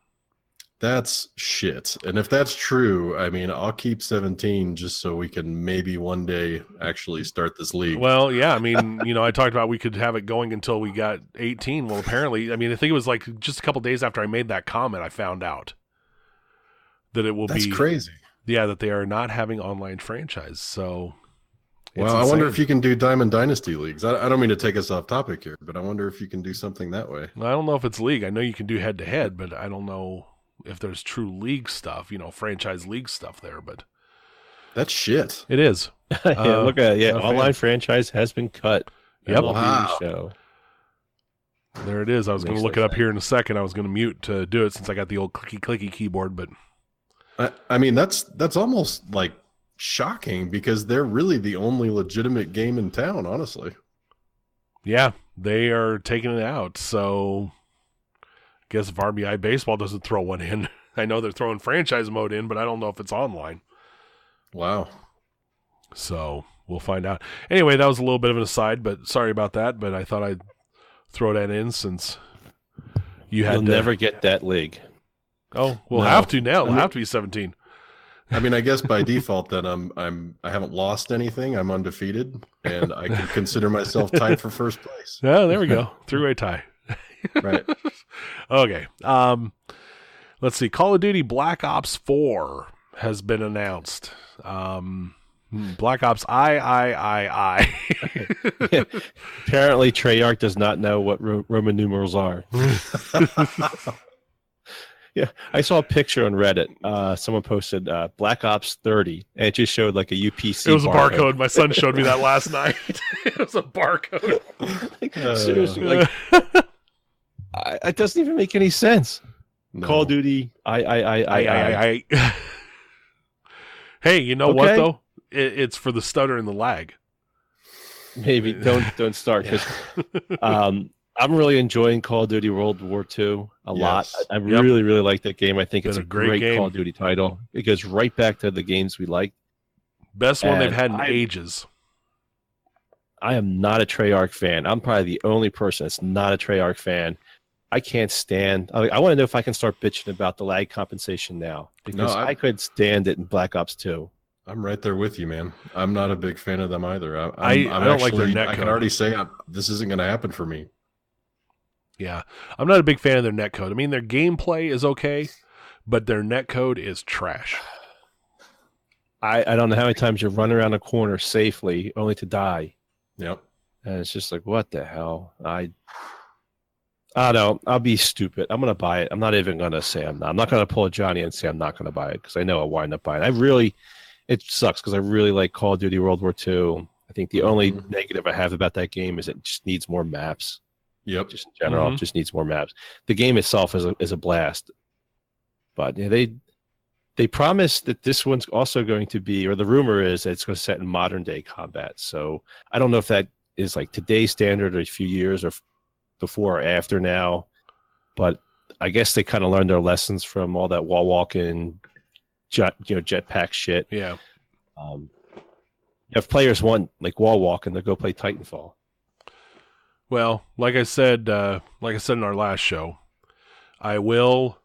That's shit. And if that's true, I mean, I'll keep 17 just so we can maybe one day actually start this league. Well, yeah, I mean, I talked about we could have it going until we got 18. Well, apparently, I mean, I think it was like just a couple days after I made that comment, I found out that it will That's crazy. Yeah, that they are not having online franchise. So, well, I wonder if you can do Diamond Dynasty leagues. I don't mean to take us off topic here, but I wonder if you can do something that way. I don't know if it's league. I know you can do head to head, but I don't know if there's true league stuff, franchise league stuff there, but that's shit. It is. Look at online franchise has been cut. Yep. Wow. Show. There it is. I was going to look it up here in a second. I was going to mute to do it since I got the old clicky keyboard, but I mean that's almost like shocking because they're really the only legitimate game in town, honestly. Yeah, they are taking it out. So I guess if RBI Baseball doesn't throw one in, I know they're throwing franchise mode in, but I don't know if it's online. Wow. So we'll find out. Anyway, that was a little bit of an aside, but sorry about that. But I thought I'd throw that in since you'll never get that league. Oh, we'll have to now. It'll have to be 17. I mean, I guess by default, then I haven't lost anything. I'm undefeated, and I can consider myself tied for first place. Yeah, there we go. Three-way tie. Right. Okay. Let's see. Call of Duty Black Ops 4 has been announced. Black Ops I. Yeah. Apparently, Treyarch does not know what Roman numerals are. Yeah, I saw a picture on Reddit. Someone posted Black Ops 30, and it just showed like a UPC. It was a barcode. My son showed me that last night. It was a barcode. Seriously, like, it doesn't even make any sense. No. Call of Duty, I. Hey, you know what though? It's for the stutter and the lag. Maybe don't start because I'm really enjoying Call of Duty World War II a lot. I really like that game. I think it's a great game. Call of Duty title. It goes right back to the games we like. Best one they've had in ages. I am not a Treyarch fan. I'm probably the only person that's not a Treyarch fan. I can't stand. I want to know if I can start bitching about the lag compensation now because I could stand it in Black Ops 2. I'm right there with you, man. I'm not a big fan of them either. I don't like their netcode. I can already say this isn't going to happen for me. Yeah, I'm not a big fan of their netcode. I mean, their gameplay is okay, but their netcode is trash. I don't know how many times you run around a corner safely only to die. Yep. And it's just like, what the hell? I don't know. I'll be stupid. I'm going to buy it. I'm not even going to say I'm not. I'm not going to pull a Johnny and say I'm not going to buy it because I know I'll wind up buying it. It sucks because I really like Call of Duty World War II. I think the only negative I have about that game is it just needs more maps. Yep. Just in general, it just needs more maps. The game itself is a blast. But yeah, they promised that this one's also going to be, or the rumor is that it's going to set in modern day combat. So I don't know if that is like today's standard or a few years or before or after now. But I guess they kind of learned their lessons from all that wall walking, jetpack shit. Yeah. If players want like wall walking, they'll go play Titanfall. Well, like I said in our last show, I will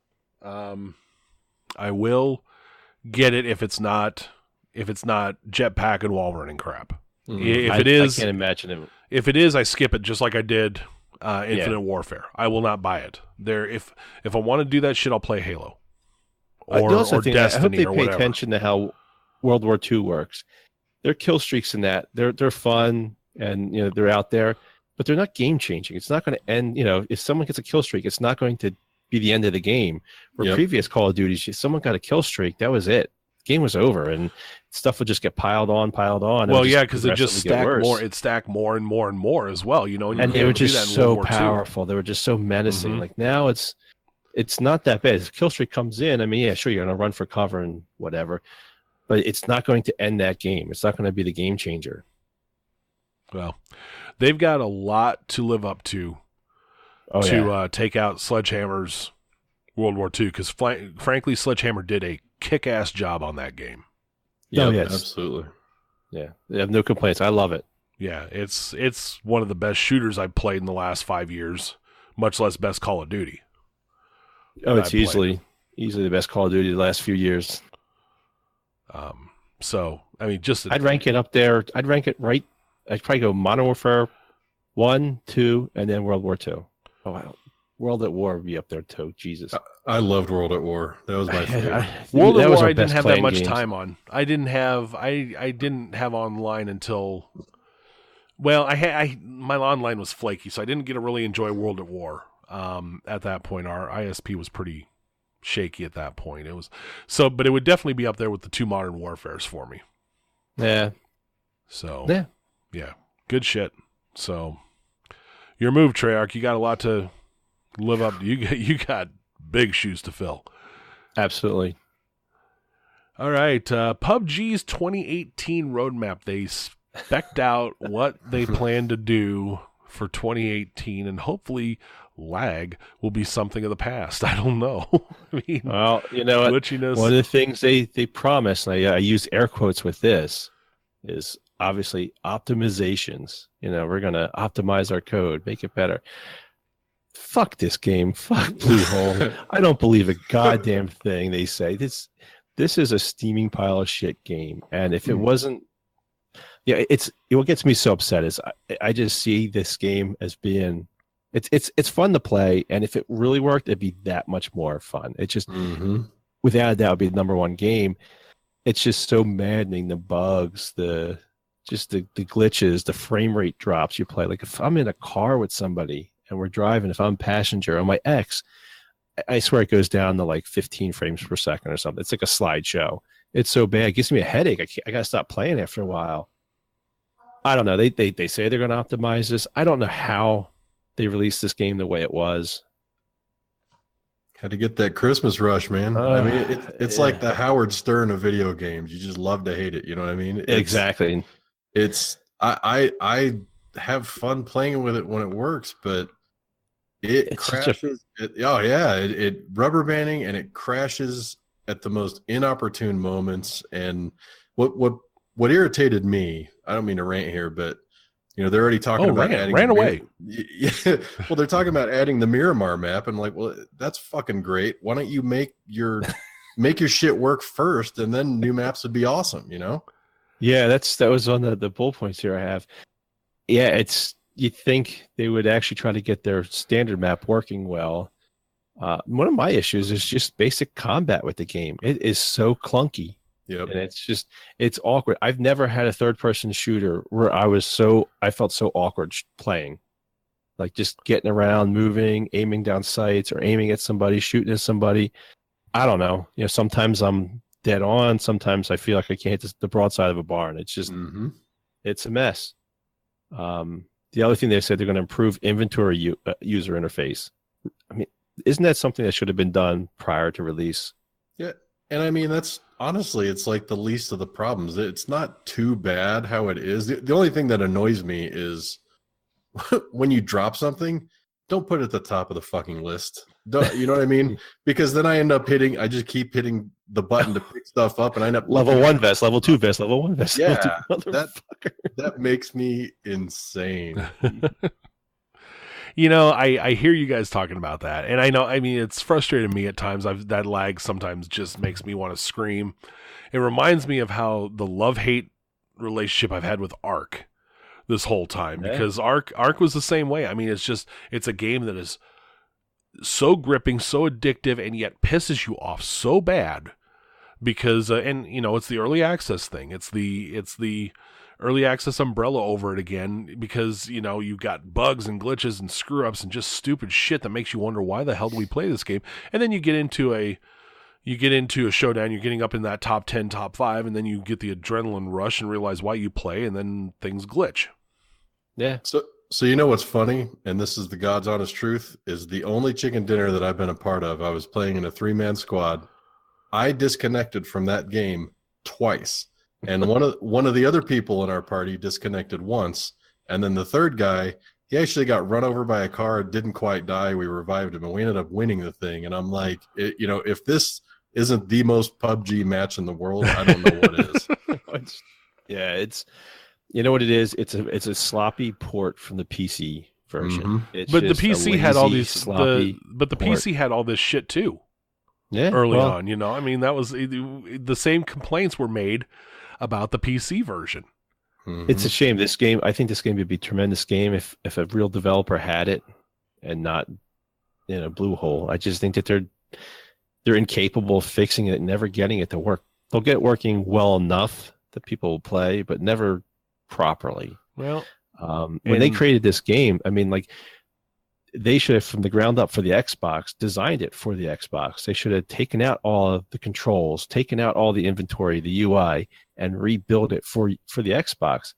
get it if it's not jetpack and wall running crap. If it is, I can't imagine it. If it is, I skip it just like I did Infinite Warfare. I will not buy it. If I want to do that shit, I'll play Halo or Destiny. I hope they or pay whatever. attention to how World War II works. Their kill streaks in that they're fun and they're out there. But they're not game changing. It's not going to end. If someone gets a kill streak, it's not going to be the end of the game. Where previous Call of Duty, someone got a kill streak, that was it. Game was over, and stuff would just get piled on. Well, yeah, because it just stacked more. It stacked more and more and more as well. And they were just so powerful. They were just so menacing. Mm-hmm. Like now, it's not that bad. If a kill streak comes in, I mean, yeah, sure, you're going to run for cover and whatever, but it's not going to end that game. It's not going to be the game changer. Well, they've got a lot to live up to take out Sledgehammer's World War II because, frankly, Sledgehammer did a kick-ass job on that game. Yeah, yes. Absolutely. Yeah, they have no complaints. I love it. Yeah, it's one of the best shooters I've played in the last 5 years, much less best Call of Duty. Oh, it's easily the best Call of Duty the last few years. So, I mean, I'd rank it up there. I'd rank it right. I'd probably go Modern Warfare 1, 2, and then World War II. Oh, wow. World at War would be up there too. Jesus. I loved World at War. That was my favorite. World at War I didn't have that much time on. I didn't have online until my online was flaky, so I didn't get to really enjoy World at War. At that point our ISP was pretty shaky at that point. But it would definitely be up there with the two Modern Warfares for me. Yeah. So yeah, good shit. So your move, Treyarch, you got a lot to live up to. You got big shoes to fill. Absolutely. All right, PUBG's 2018 roadmap. They specced out what they plan to do for 2018, and hopefully lag will be something of the past. I don't know. I mean, well, you know, glitchiness. One of the things they promise, and I use air quotes with this, is obviously optimizations. You know, we're going to optimize our code, make it better. Fuck this game. Fuck Bluehole. I don't believe a goddamn thing they say. This is a steaming pile of shit game. And if it wasn't, yeah, what gets me so upset is I just see this game as being, it's fun to play, and if it really worked, it'd be that much more fun. It just, without a doubt, would be the number one game. It's just so maddening. The bugs, the glitches, the frame rate drops you play. Like if I'm in a car with somebody and we're driving, if I'm a passenger on my X, I swear it goes down to like 15 frames per second or something. It's like a slideshow. It's so bad. It gives me a headache. I got to stop playing after a while. I don't know. They say they're going to optimize this. I don't know how they released this game the way it was. Had to get that Christmas rush, man. I mean, it's like the Howard Stern of video games. You just love to hate it. You know what I mean? Exactly. I have fun playing with it when it works, but it crashes. It rubber banding, and it crashes at the most inopportune moments. And what irritated me, I don't mean to rant here, but you know, they're already talking about adding ran away. Yeah. Well, they're talking about adding the Miramar map, and like, well, that's fucking great. Why don't you make your shit work first, and then new maps would be awesome, you know? Yeah, that was on the bullet points here I have. Yeah, you'd think they would actually try to get their standard map working well. One of my issues is just basic combat with the game. It is so clunky. Yep. And it's awkward. I've never had a third-person shooter where I felt so awkward playing. Like just getting around, moving, aiming down sights, or aiming at somebody, shooting at somebody. I don't know. You know, sometimes I'm dead on. Sometimes I feel like I can't hit the broadside of a barn. It's just, it's a mess. The other thing they said, they're going to improve inventory user interface. I mean, isn't that something that should have been done prior to release? Yeah. And I mean, that's honestly, it's like the least of the problems. It's not too bad how it is. The only thing that annoys me is when you drop something, don't put it at the top of the fucking list. You know what I mean? Because then I just keep hitting the button to pick stuff up, and I end up level 1 vest, level 2 vest, level 1 vest. Yeah, that makes me insane. You know, I hear you guys talking about that, and I know, I mean, it's frustrated me at times. That lag sometimes just makes me want to scream. It reminds me of how the love-hate relationship I've had with Ark this whole time, because Ark was the same way. I mean, it's a game that is so gripping, so addictive, and yet pisses you off so bad because, and you know, it's the early access thing. It's the early access umbrella over it again, because you know you've got bugs and glitches and screw ups and just stupid shit that makes you wonder why the hell do we play this game. And then you get into a showdown, you're getting up in that top 10, top 5, and then you get the adrenaline rush and realize why you play, and then things glitch. Yeah. So you know what's funny, and this is the God's honest truth, is the only chicken dinner that I've been a part of, I was playing in a 3-man squad. I disconnected from that game twice. And one of the other people in our party disconnected once, and then the third guy, he actually got run over by a car, didn't quite die. We revived him, and we ended up winning the thing. And I'm like, you know, if this isn't the most PUBG match in the world, I don't know what is. You know what it is? It's a sloppy port from the PC version. But the PC had all these but the PC had all this shit too. Yeah, early on, you know. I mean, that was the same complaints were made about the PC version. It's a shame. I think this game would be a tremendous game if a real developer had it and not in a Bluehole. I just think that they're incapable of fixing it and never getting it to work. They'll get it working well enough that people will play, but never properly. Well, when they created this game, I mean, like, they should have, from the ground up for the Xbox, designed it for the Xbox. They should have taken out all of the controls, taken out all the inventory, the UI, and rebuild it for the Xbox.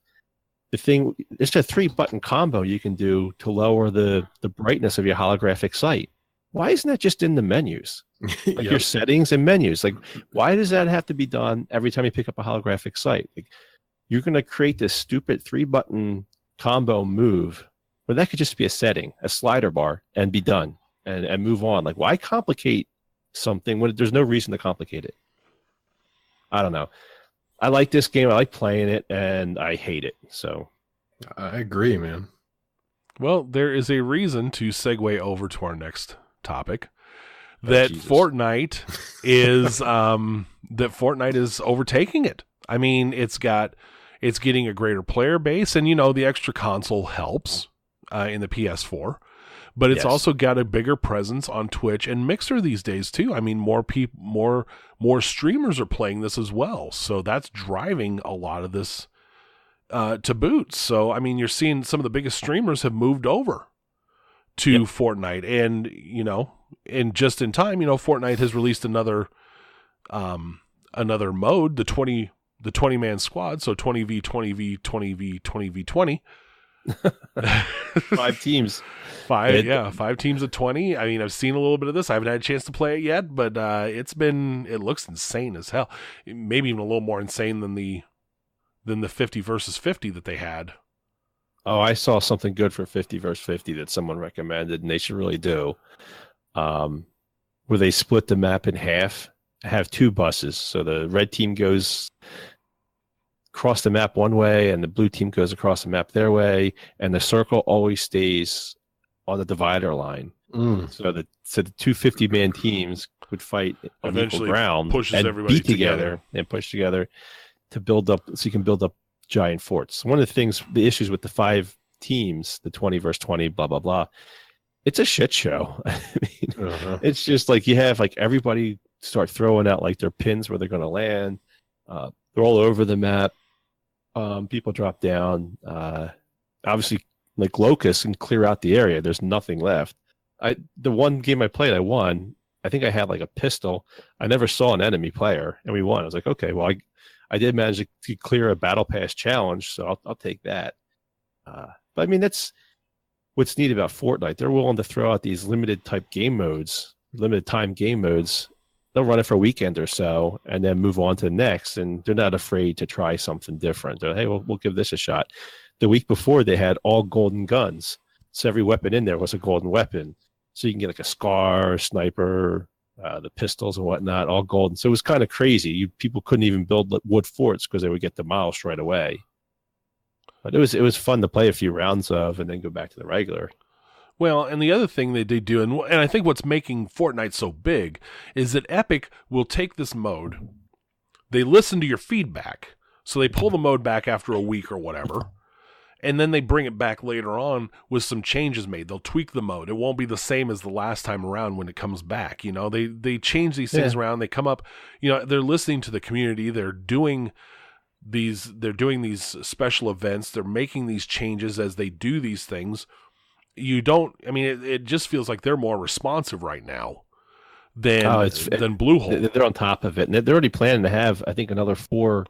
The thing, it's a 3-button combo you can do to lower the brightness of your holographic sight. Why isn't that just in the menus? Like your settings and menus. Like, why does that have to be done every time you pick up a holographic sight? Like, you're going to create this stupid 3-button combo move But that could just be a setting, a slider bar, and be done and move on. Like, why complicate something when there's no reason to complicate it? I don't know. I like this game. I like playing it, and I hate it. So I agree, man. Well, there is a reason to segue over to our next topic. That Fortnite is overtaking it. I mean, it's getting a greater player base, and the extra console helps in the PS4, but it's also got a bigger presence on Twitch and Mixer these days too. I mean, more streamers are playing this as well, so that's driving a lot of this to boot. So I mean, you're seeing some of the biggest streamers have moved over to Fortnite, and and just in time, Fortnite has released another mode, the 20-man squad, so 20v 20v 20v 20v 20. 5 teams. 5 teams of 20. I mean, I've seen a little bit of this. I haven't had a chance to play it yet, but it looks insane as hell. Maybe even a little more insane than the 50 versus 50 that they had. Oh, I saw something good for 50 versus 50 that someone recommended, and they should really do. Where they split the map in half, have 2 buses. So the red team goes across the map one way, and the blue team goes across the map their way, and the circle always stays on the divider line. So the 250-man teams would fight on equal ground, pushes everybody beat together and push together to build up, so you can build up giant forts. One of the issues with the 5 teams, the 20 versus 20, blah blah blah, it's a shit show. I mean, it's just like you have like everybody start throwing out like their pins where they're going to land. They're all over the map. People drop down. Obviously, like locusts and clear out the area. There's nothing left. The one game I played, I won. I think I had like a pistol. I never saw an enemy player, and we won. I was like, okay, well, I did manage to clear a battle pass challenge, so I'll take that. But I mean, that's what's neat about Fortnite. They're willing to throw out these limited time game modes. They'll run it for a weekend or so and then move on to the next, and they're not afraid to try something different. They're like, hey, we'll give this a shot. The week before, they had all golden guns. So every weapon in there was a golden weapon. So you can get like a SCAR, sniper, the pistols and whatnot, all golden. So it was kind of crazy. People couldn't even build wood forts because they would get demolished right away. But it was fun to play a few rounds of and then go back to the regular. Well, and the other thing they do, and I think what's making Fortnite so big, is that Epic will take this mode, they listen to your feedback, so they pull the mode back after a week or whatever, and then they bring it back later on with some changes made. They'll tweak the mode. It won't be the same as the last time around when it comes back. They change these things around. They come up, they're listening to the community. They're doing these special events. They're making these changes as they do these things. It just feels like they're more responsive right now than Bluehole. They're on top of it. And they're already planning to have, I think, another 4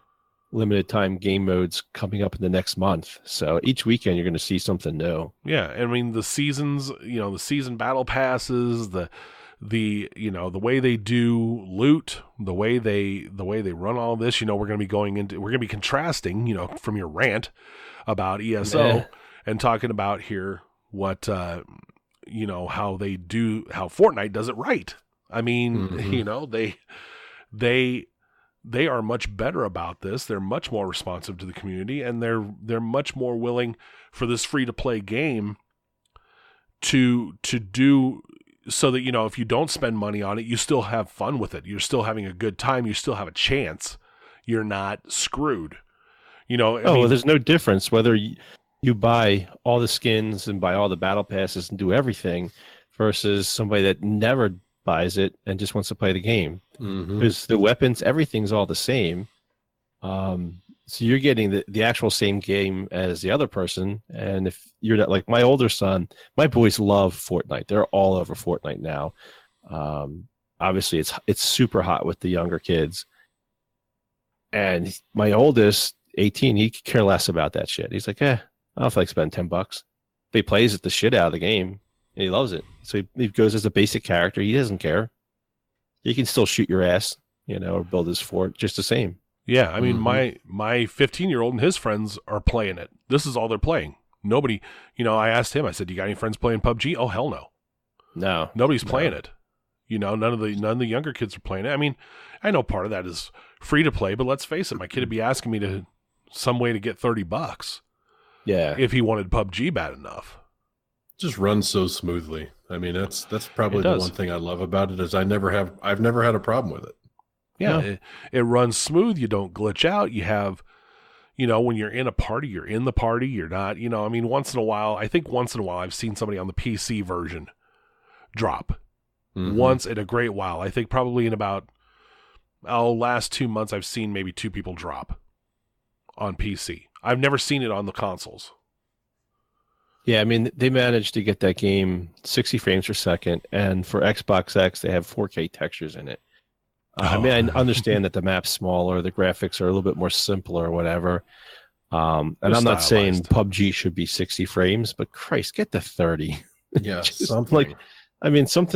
limited time game modes coming up in the next month. So each weekend you're going to see something new. Yeah. I mean, the seasons, the season battle passes, the way they do loot, the way they run all this, we're going to be contrasting, from your rant about ESO and talking about here what how Fortnite does it right. I mean, they are much better about this. They're much more responsive to the community, and they're much more willing for this free to play game to do so that if you don't spend money on it, you still have fun with it. You're still having a good time. You still have a chance. You're not screwed. Well, there's no difference whether you buy all the skins and buy all the battle passes and do everything versus somebody that never buys it and just wants to play the game. Because the weapons, everything's all the same. So you're getting the actual same game as the other person. And if you're not, like my older son, my boys love Fortnite. They're all over Fortnite now. Obviously, it's super hot with the younger kids. And my oldest, 18, he could care less about that shit. He's like, I don't feel like spending $10. But he plays the shit out of the game, and he loves it. So he goes as a basic character. He doesn't care. He can still shoot your ass, or build his fort just the same. Yeah, I mean, my 15-year-old and his friends are playing it. This is all they're playing. Nobody, I asked him, I said, "You got any friends playing PUBG?" Oh, hell no. No. Nobody's playing it. None of the younger kids are playing it. I mean, I know part of that is free to play, but let's face it, my kid would be asking me some way to get $30. Yeah. If he wanted PUBG bad enough. Just runs so smoothly. I mean, that's probably the one thing I love about it is I've never had a problem with it. Yeah, it runs smooth. You don't glitch out. You have, when you're in a party, you're in the party. You're not, I mean, once in a while, I've seen somebody on the PC version drop. Mm-hmm. Once in a great while. I think probably in about, last 2 months, I've seen maybe 2 people drop on PC. I've never seen it on the consoles. Yeah, I mean, they managed to get that game 60 frames per second, and for Xbox X, they have 4K textures in it. I mean, I understand that the map's smaller, the graphics are a little bit more simple or whatever. And I'm not saying PUBG should be 60 frames, but Christ, get to 30. Yeah, something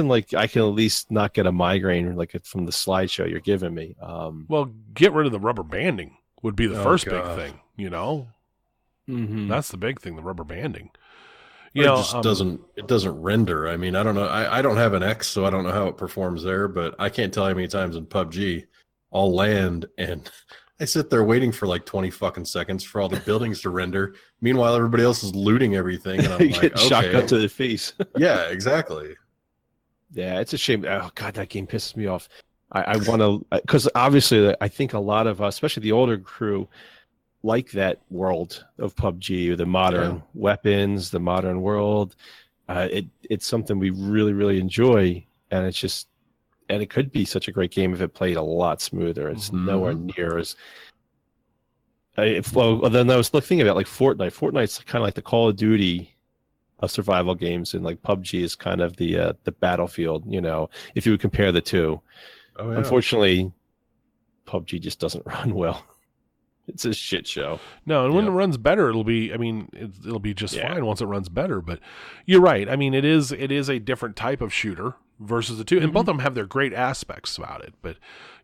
like I can at least not get a migraine from the slideshow you're giving me. Well, get rid of the rubber banding would be the first big thing, Mm-hmm. That's the big thing, the rubber banding. It doesn't render. I mean, I don't know. I don't have an X, so I don't know how it performs there, but I can't tell how many times in PUBG I'll land and I sit there waiting for like 20 fucking seconds for all the buildings to render. Meanwhile, everybody else is looting everything, and I'm like, shotgun to the face. Yeah, exactly. Yeah, it's a shame. Oh God, that game pisses me off. I want to, because obviously I think a lot of us, especially the older crew, like that world of PUBG, the modern weapons, the modern world. It's something we really, really enjoy, and it could be such a great game if it played a lot smoother. It's nowhere near as. Then I was thinking about like Fortnite. Fortnite's kind of like the Call of Duty of survival games, and like PUBG is kind of the Battlefield. If you would compare the two. Oh, yeah. Unfortunately, PUBG just doesn't run well. It's a shit show. No, and when it runs better, it'll be just fine once it runs better. But you're right. I mean, it is a different type of shooter versus the two, and both of them have their great aspects about it. But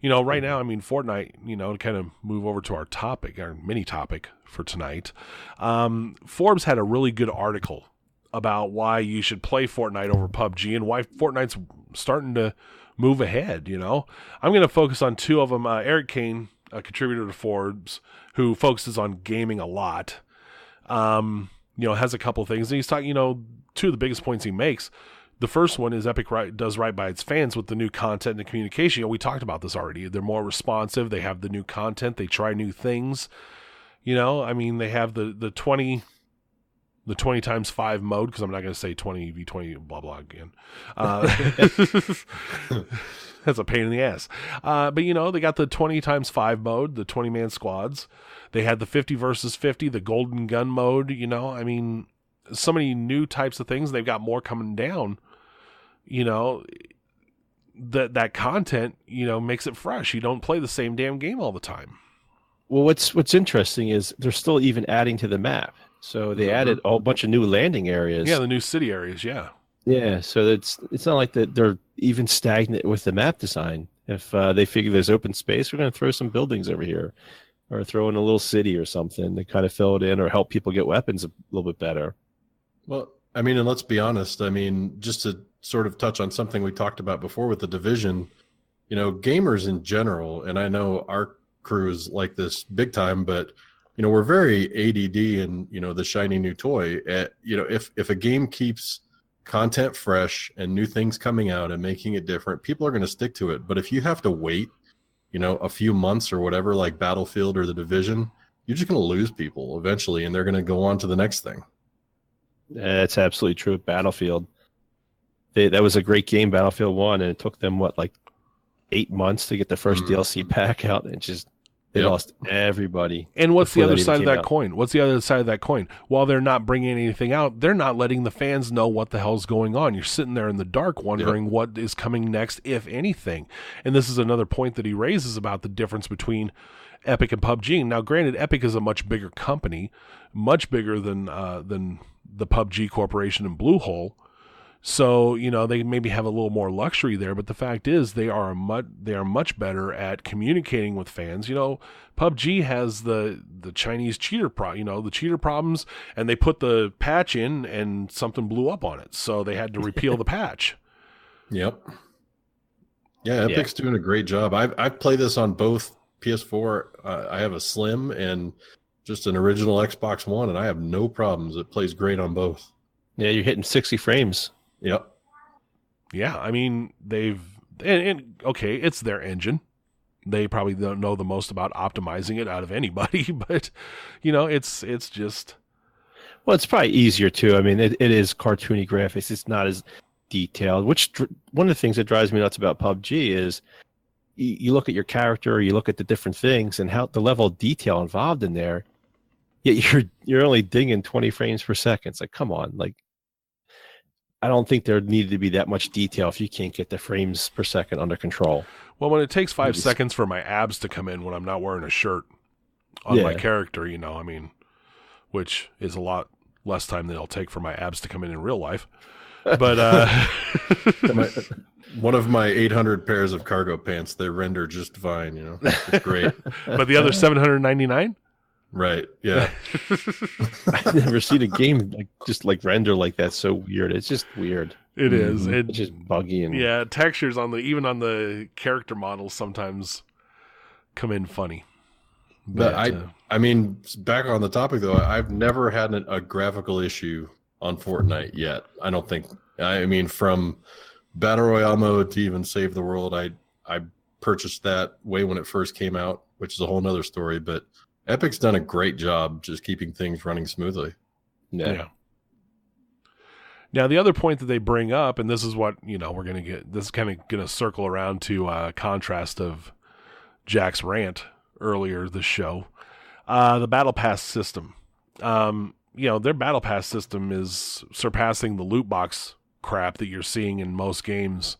right now, I mean, Fortnite. To kind of move over to our topic, our mini topic for tonight. Forbes had a really good article about why you should play Fortnite over PUBG and why Fortnite's starting to move ahead. I'm going to focus on 2 of them. Eric Kane, a contributor to Forbes, who focuses on gaming a lot, has a couple things. And he's talking, 2 of the biggest points he makes. The first one is Epic does right by its fans with the new content and communication. We talked about this already. They're more responsive. They have the new content. They try new things. They have the 20 times 5 mode, because I'm not going to say 20v20 blah blah again. That's a pain in the ass. But they got the 20 times 5 mode, the 20-man squads. They had the 50 versus 50, the golden gun mode. So many new types of things. They've got more coming down. That content, makes it fresh. You don't play the same damn game all the time. Well, what's interesting is they're still even adding to the map. So they added a whole bunch of new landing areas. Yeah, the new city areas, yeah. Yeah, so it's not like that they're even stagnant with the map design. If they figure there's open space, we're going to throw some buildings over here, or throw in a little city or something to kind of fill it in, or help people get weapons a little bit better. Well, I mean, and let's be honest. I mean, just to sort of touch on something we talked about before with the Division, gamers in general, and I know our crew is like this big time, but we're very ADD and the shiny new toy. If a game keeps content fresh and new things coming out and making it different, people are going to stick to it. But if you have to wait, a few months or whatever, like Battlefield or the Division, you're just going to lose people eventually, and they're going to go on to the next thing. That's absolutely true. Battlefield, that was a great game, Battlefield 1, and it took them 8 months to get the first DLC pack out, and they lost everybody. And what's the other side of that coin? What's the other side of that coin? While they're not bringing anything out, they're not letting the fans know what the hell's going on. You're sitting there in the dark wondering what is coming next, if anything. And this is another point that he raises about the difference between Epic and PUBG. Now, granted, Epic is a much bigger company, much bigger than the PUBG Corporation and Bluehole. So, they maybe have a little more luxury there, but the fact is they are much better at communicating with fans. PUBG has the Chinese cheater the cheater problems, and they put the patch in and something blew up on it. So they had to repeal the patch. Yep. Yeah, Epic's doing a great job. I've played this on both PS4. I have a Slim and just an original Xbox One, and I have no problems. It plays great on both. Yeah, you're hitting 60 frames. Yep. Yeah, I mean, okay, it's their engine. They probably don't know the most about optimizing it out of anybody, but, it's just... Well, it's probably easier, too. I mean, it is cartoony graphics. It's not as detailed, which one of the things that drives me nuts about PUBG is you look at your character, you look at the different things and how the level of detail involved in there, yet you're only dinging 20 frames per second. It's like, come on, like, I don't think there needed to be that much detail if you can't get the frames per second under control. Well, when it takes 5 seconds for my abs to come in when I'm not wearing a shirt on my character, which is a lot less time than it'll take for my abs to come in real life. But one of my 800 pairs of cargo pants, they render just fine, It's great. But the other 799? Right. Yeah. I've never seen a game just render like that. So weird. It's just weird. It is. It's just buggy and textures even on the character models sometimes come in funny. But I mean, back on the topic though, I've never had a graphical issue on Fortnite yet. I don't think. I mean, from Battle Royale mode to even Save the World, I purchased that way when it first came out, which is a whole nother story. But Epic's done a great job just keeping things running smoothly. Yeah. Now, the other point that they bring up, and this is what, we're going to get, this is kind of going to circle around to contrast of Jack's rant earlier this show, the Battle Pass system. Their Battle Pass system is surpassing the loot box crap that you're seeing in most games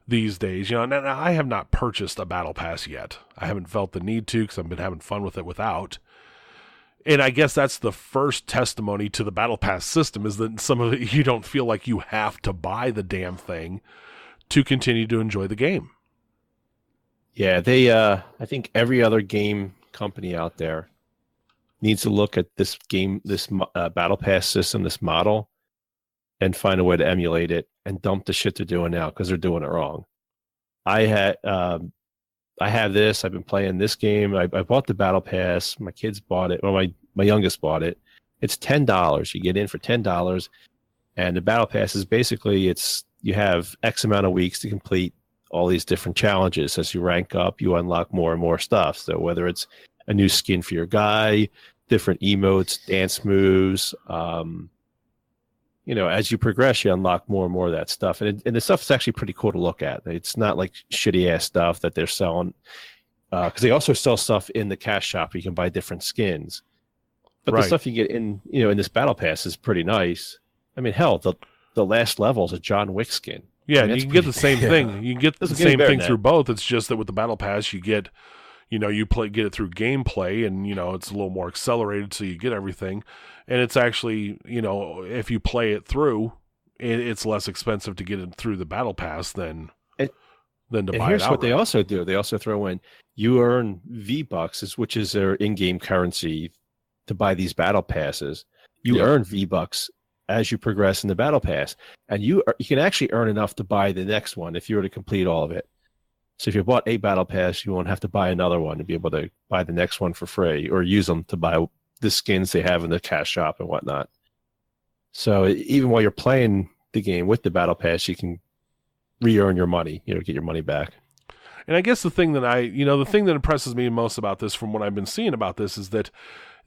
these days. And I have not purchased a Battle Pass yet. I haven't felt the need to because I've been having fun with it without. And I guess that's the first testimony to the Battle Pass system, is that some of it, you don't feel like you have to buy the damn thing to continue to enjoy the game. Yeah, I think every other game company out there needs to look at this Battle Pass system, this model, and find a way to emulate it and dump the shit they're doing now, because they're doing it wrong. I have this. I've been playing this game. I bought the Battle Pass. My kids bought it. Well, my youngest bought it. It's $10. You get in for $10, and the Battle Pass is basically you have X amount of weeks to complete all these different challenges. As you rank up, you unlock more and more stuff. So whether it's a new skin for your guy, different emotes, dance moves, as you progress, you unlock more and more of that stuff. And the stuff is actually pretty cool to look at. It's not like shitty ass stuff that they're selling, because they also sell stuff in the cash shop where you can buy different skins. But the stuff you get in this Battle Pass is pretty nice. I mean, hell, the last level is a John Wick skin. Yeah, you can get the same thing. You can get the same thing through both. It's just that with the Battle Pass, you get, get it through gameplay, and it's a little more accelerated, so you get everything. And it's actually, if you play it through, it's less expensive to get it through the Battle Pass than to buy it outright. Here's what they also do. They also throw in, you earn V-Bucks, which is their in-game currency to buy these Battle Passes. You earn V-Bucks as you progress in the Battle Pass. And you can actually earn enough to buy the next one if you were to complete all of it. So if you bought a Battle Pass, you won't have to buy another one to be able to buy the next one for free, or use them to buy the skins they have in the cash shop and whatnot. So even while you're playing the game with the Battle Pass, you can re-earn your money, get your money back. And I guess the thing that the thing that impresses me most about this, from what I've been seeing about this, is that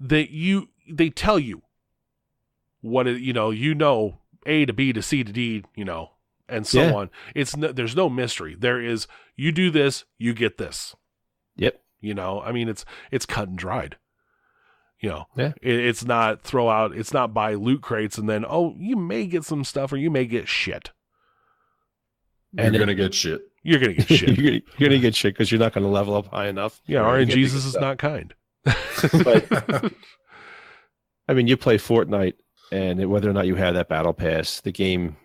they tell you what A to B to C to D, and so on. There's no mystery. There is, you do this, you get this. Yep. I mean, it's cut and dried. It's not it's not buy loot crates and then, you may get some stuff or you may get shit. And you're going to get shit. You're going to get shit. You're going to get shit because you're not going to level up high enough. Yeah, Jesus is not kind. But, I mean, you play Fortnite, and whether or not you have that Battle Pass, the game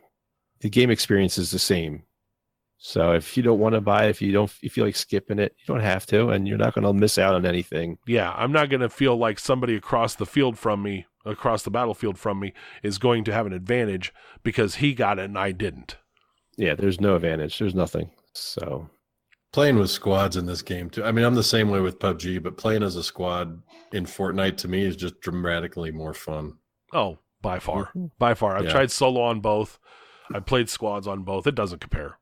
the game experience is the same. So if you don't want to buy it, if you feel like skipping it, you don't have to, and you're not going to miss out on anything. Yeah, I'm not going to feel like somebody across the battlefield from me, is going to have an advantage because he got it and I didn't. Yeah, there's no advantage. There's nothing. So playing with squads in this game too. I mean, I'm the same way with PUBG, but playing as a squad in Fortnite to me is just dramatically more fun. Oh, by far. By far. I've tried solo on both. I've played squads on both. It doesn't compare.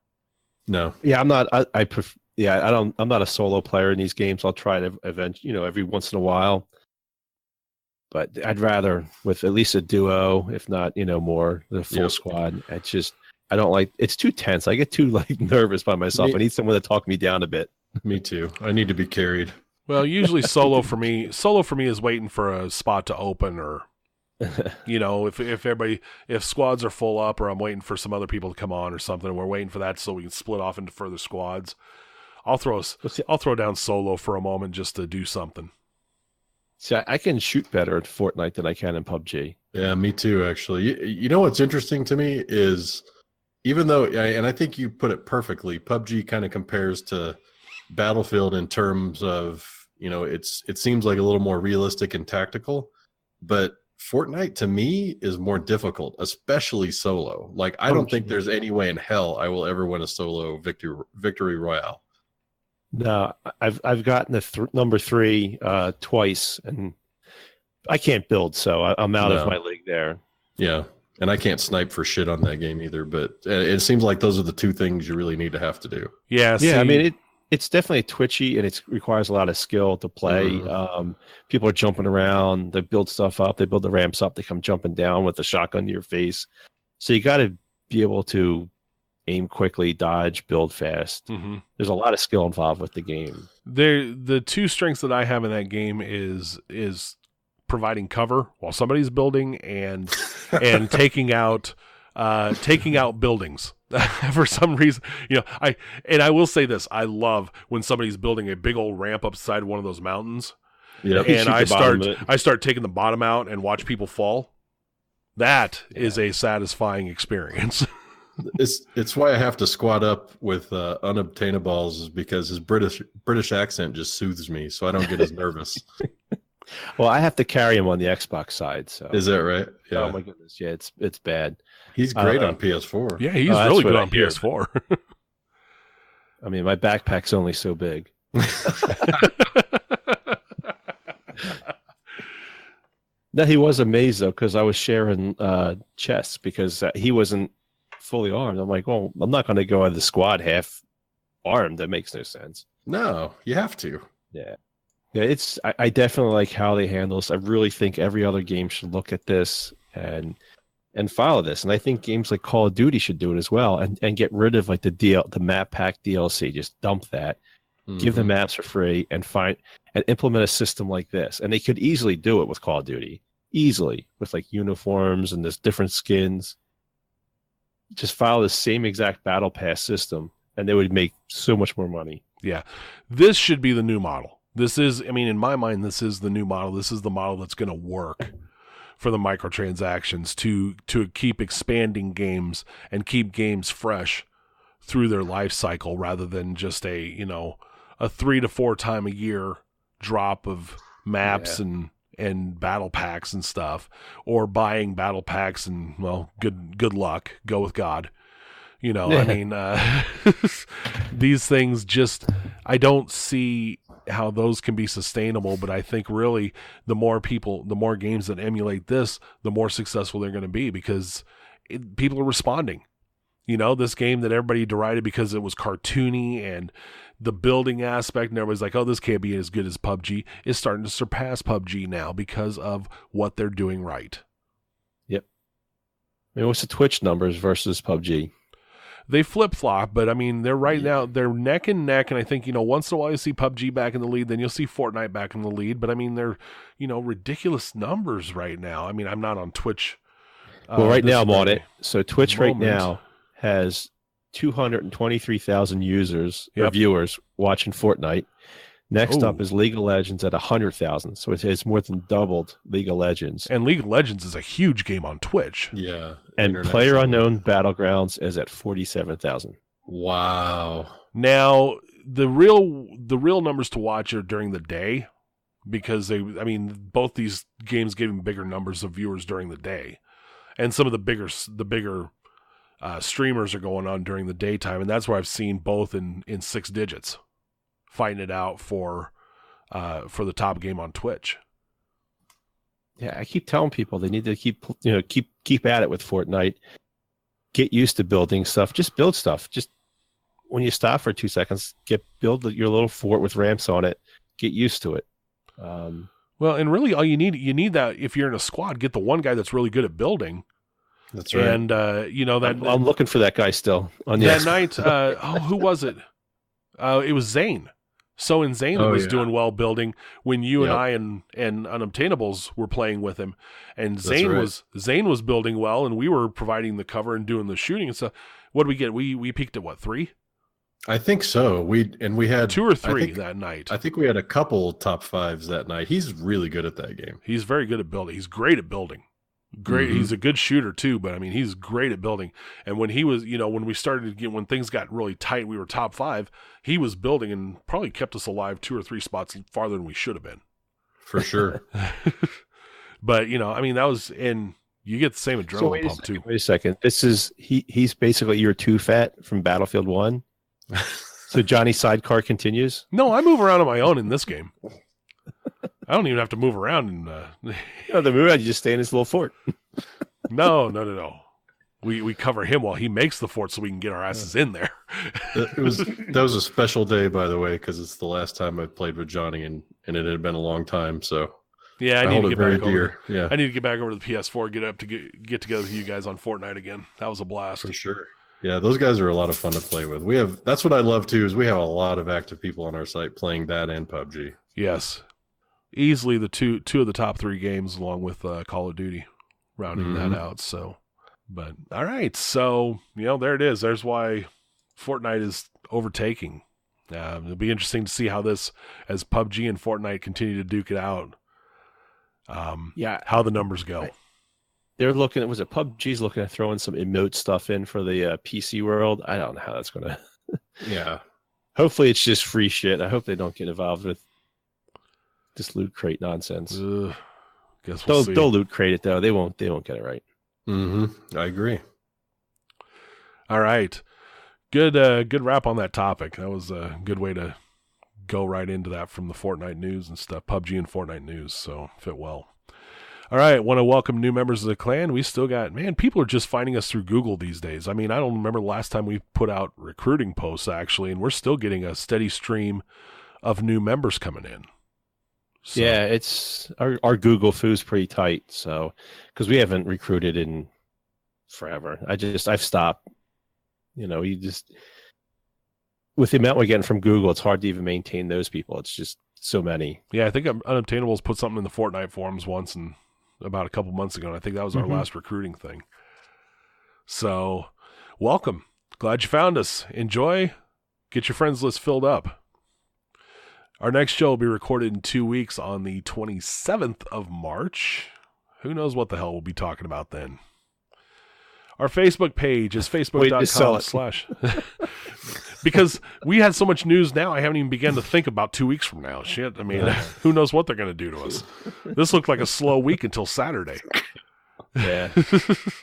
No. Yeah, I'm not I'm not a solo player in these games. I'll try it every once in a while. But I'd rather with at least a duo, if not, more the full squad. I don't like, it's too tense. I get too nervous by myself. I need someone to talk me down a bit. Me too. I need to be carried. Well, usually solo for me is waiting for a spot to open, or if squads are full up, or I'm waiting for some other people to come on or something, and we're waiting for that so we can split off into further squads. I'll throw down solo for a moment just to do something. See, I can shoot better at Fortnite than I can in PUBG. Yeah, me too, actually. You know what's interesting to me is, even though, and I think you put it perfectly, PUBG kind of compares to Battlefield in terms of, it seems like a little more realistic and tactical, but Fortnite to me is more difficult, especially solo. Like, I don't think there's any way in hell I will ever win a solo victory royale. No, I've gotten number 3 twice, and I can't build, so I'm out of my league there. Yeah, and I can't snipe for shit on that game either, but it seems like those are the two things you really need to have to do. Yeah, I mean, it's definitely twitchy, and it requires a lot of skill to play. Mm-hmm. People are jumping around, they build stuff up, they build the ramps up, they come jumping down with a shotgun to your face. So you got to be able to aim quickly, dodge, build fast. Mm-hmm. There's a lot of skill involved with the game. The two strengths that I have in that game is providing cover while somebody's building and taking out buildings. For some reason, I will say this: I love when somebody's building a big old ramp upside one of those mountains, and I start taking the bottom out and watch people fall. That is a satisfying experience. It's why I have to squat up with Unobtainables, is because his British accent just soothes me, so I don't get as nervous. Well, I have to carry him on the Xbox side. So is that right? Yeah. Oh my goodness, yeah, it's bad. He's great on PS4. Yeah, he's really good on PS4. I mean, my backpack's only so big. No, he was amazed though, because I was sharing chests because he wasn't fully armed. I'm like, well, I'm not going to go out of the squad half armed. That makes no sense. No, you have to. Yeah. I definitely like how they handle this. I really think every other game should look at this and follow this. And I think games like Call of Duty should do it as well, and get rid of like the map pack DLC. Just dump that, give the maps for free, and implement a system like this. And they could easily do it with Call of Duty, easily, with like uniforms and there's different skins. Just follow the same exact battle pass system, and they would make so much more money. Yeah, this should be the new model. This is, in my mind, this is the new model. This is the model that's going to work for the microtransactions to keep expanding games and keep games fresh through their life cycle, rather than just a 3 to 4 time a year drop of maps and battle packs and stuff, or buying battle packs and, well, good luck, go with God. These things just, I don't see how those can be sustainable, but I think really the more games that emulate this, the more successful they're going to be, because people are responding. This game that everybody derided because it was cartoony and the building aspect, and everybody's like, oh, this can't be as good as PUBG, is starting to surpass PUBG now because of what they're doing right. Yep. What's the Twitch numbers versus PUBG? They flip-flop, but they're now, they're neck and neck, and I think, once in a while you see PUBG back in the lead, then you'll see Fortnite back in the lead, but they're, ridiculous numbers right now. I'm not on Twitch. Well, right now I'm on it. So Twitch right now has 223,000 users or viewers watching Fortnite. Next up is League of Legends at 100,000. So it has more than doubled League of Legends. And League of Legends is a huge game on Twitch. Yeah. And Player Unknown Battlegrounds is at 47,000. Wow. Now, the real numbers to watch are during the day, because both these games gave them bigger numbers of viewers during the day, and some of the bigger streamers are going on during the daytime, and that's where I've seen both in 6 digits fighting it out for the top game on Twitch. Yeah, I keep telling people they need to keep at it with Fortnite. Get used to building stuff. Just build stuff. Just when you stop for 2 seconds, build your little fort with ramps on it. Get used to it. Well, and really, all you need that if you're in a squad, get the one guy that's really good at building. That's right. And I'm looking for that guy still on the that night. Who was it? It was Zane. So in Zane was doing well building when you and I and Unobtainables were playing with him, and Zane was building well, and we were providing the cover and doing the shooting and stuff. What did we get? We peaked at what, 3? I think so. We had 2 or 3 that night. I think we had a couple top 5s that night. He's really good at that game. He's very good at building. He's great at building. Great. Mm-hmm. He's a good shooter too, but he's great at building. And when he was, when we started to when things got really tight, we were top 5. He was building and probably kept us alive 2 or 3 spots farther than we should have been. For sure. But that was, and you get the same adrenaline pump too. Wait a second. This is he's basically your 2 fat from Battlefield 1. So Johnny's sidecar continues. No, I move around on my own in this game. I don't even have to move around. The move around, you just stay in his little fort. No. We cover him while he makes the fort so we can get our asses in there. That was a special day, by the way, because it's the last time I played with Johnny, and it had been a long time. So yeah, I need to get back over. Yeah, I need to get back over to the PS4, get together with you guys on Fortnite again. That was a blast for sure. Yeah, those guys are a lot of fun to play with. That's what I love too, is we have a lot of active people on our site playing that and PUBG. Yes. Easily the two of the top 3 games, along with Call of Duty, rounding that out. So, but all right, so there it is. There's why Fortnite is overtaking. It'll be interesting to see how as PUBG and Fortnite continue to duke it out. How the numbers go. They're looking. Was it PUBG's looking at throwing some emote stuff in for the PC world? I don't know how that's gonna. Yeah. Hopefully, it's just free shit. I hope they don't get involved with this loot crate nonsense. Guess we'll see. They'll loot crate it though. They won't get it right. Mm-hmm. I agree. All right. Good wrap on that topic. That was a good way to go right into that from the Fortnite news and stuff. PUBG and Fortnite news, so fit well. All right, want to welcome new members of the clan. We still got, people are just finding us through Google these days. I don't remember the last time we put out recruiting posts, actually, and we're still getting a steady stream of new members coming in. So. Yeah, it's our Google foo's pretty tight, so because we haven't recruited in forever. I've stopped. You just with the amount we're getting from Google, it's hard to even maintain those people. It's just so many. Yeah, I think Unobtainables put something in the Fortnite forums once and about a couple months ago, and I think that was our last recruiting thing. So, welcome. Glad you found us. Enjoy. Get your friends list filled up. Our next show will be recorded in 2 weeks on the 27th of March. Who knows what the hell we'll be talking about then. Our Facebook page is facebook.com/ because we had so much news now, I haven't even begun to think about 2 weeks from now. Shit, who knows what they're going to do to us. This looked like a slow week until Saturday. Yeah.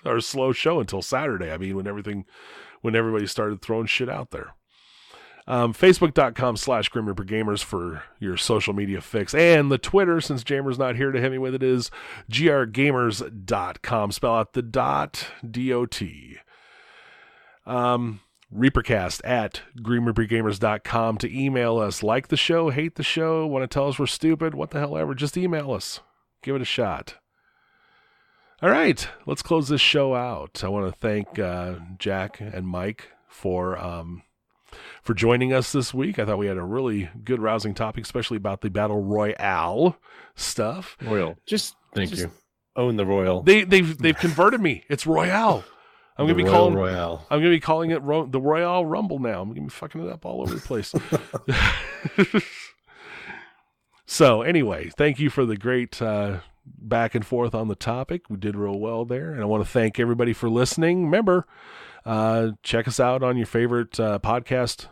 Or a slow show until Saturday. When everybody started throwing shit out there. Facebook.com/GrimReaperGamers for your social media fix. And the Twitter, since Jamer's not here to hit me with it, is grgamers.com. Spell out the .dot. ReaperCast at GrimReaperGamers.com to email us. Like the show, hate the show, want to tell us we're stupid, what the hell ever, just email us. Give it a shot. All right, let's close this show out. I want to thank Jack and Mike for joining us this week. I thought we had a really good, rousing topic, especially about the Battle Royale stuff. Thank you. Own the Royal. They've converted me. It's Royale. I'm going to be calling Royale. I'm going to be calling it the Royale Rumble now. I'm going to be fucking it up all over the place. So anyway, thank you for the great back and forth on the topic. We did real well there. And I want to thank everybody for listening. Remember, check us out on your favorite podcast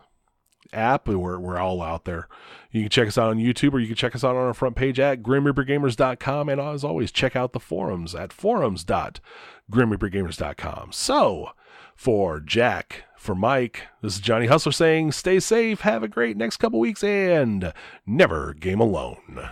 app. We're all out there. You can check us out on YouTube, or you can check us out on our front page at grimreapergamers.com. And as always, check out the forums at forums.grimreapergamers.com. So, for Jack, for Mike, this is Johnny Hustler saying stay safe, have a great next couple weeks, and never game alone.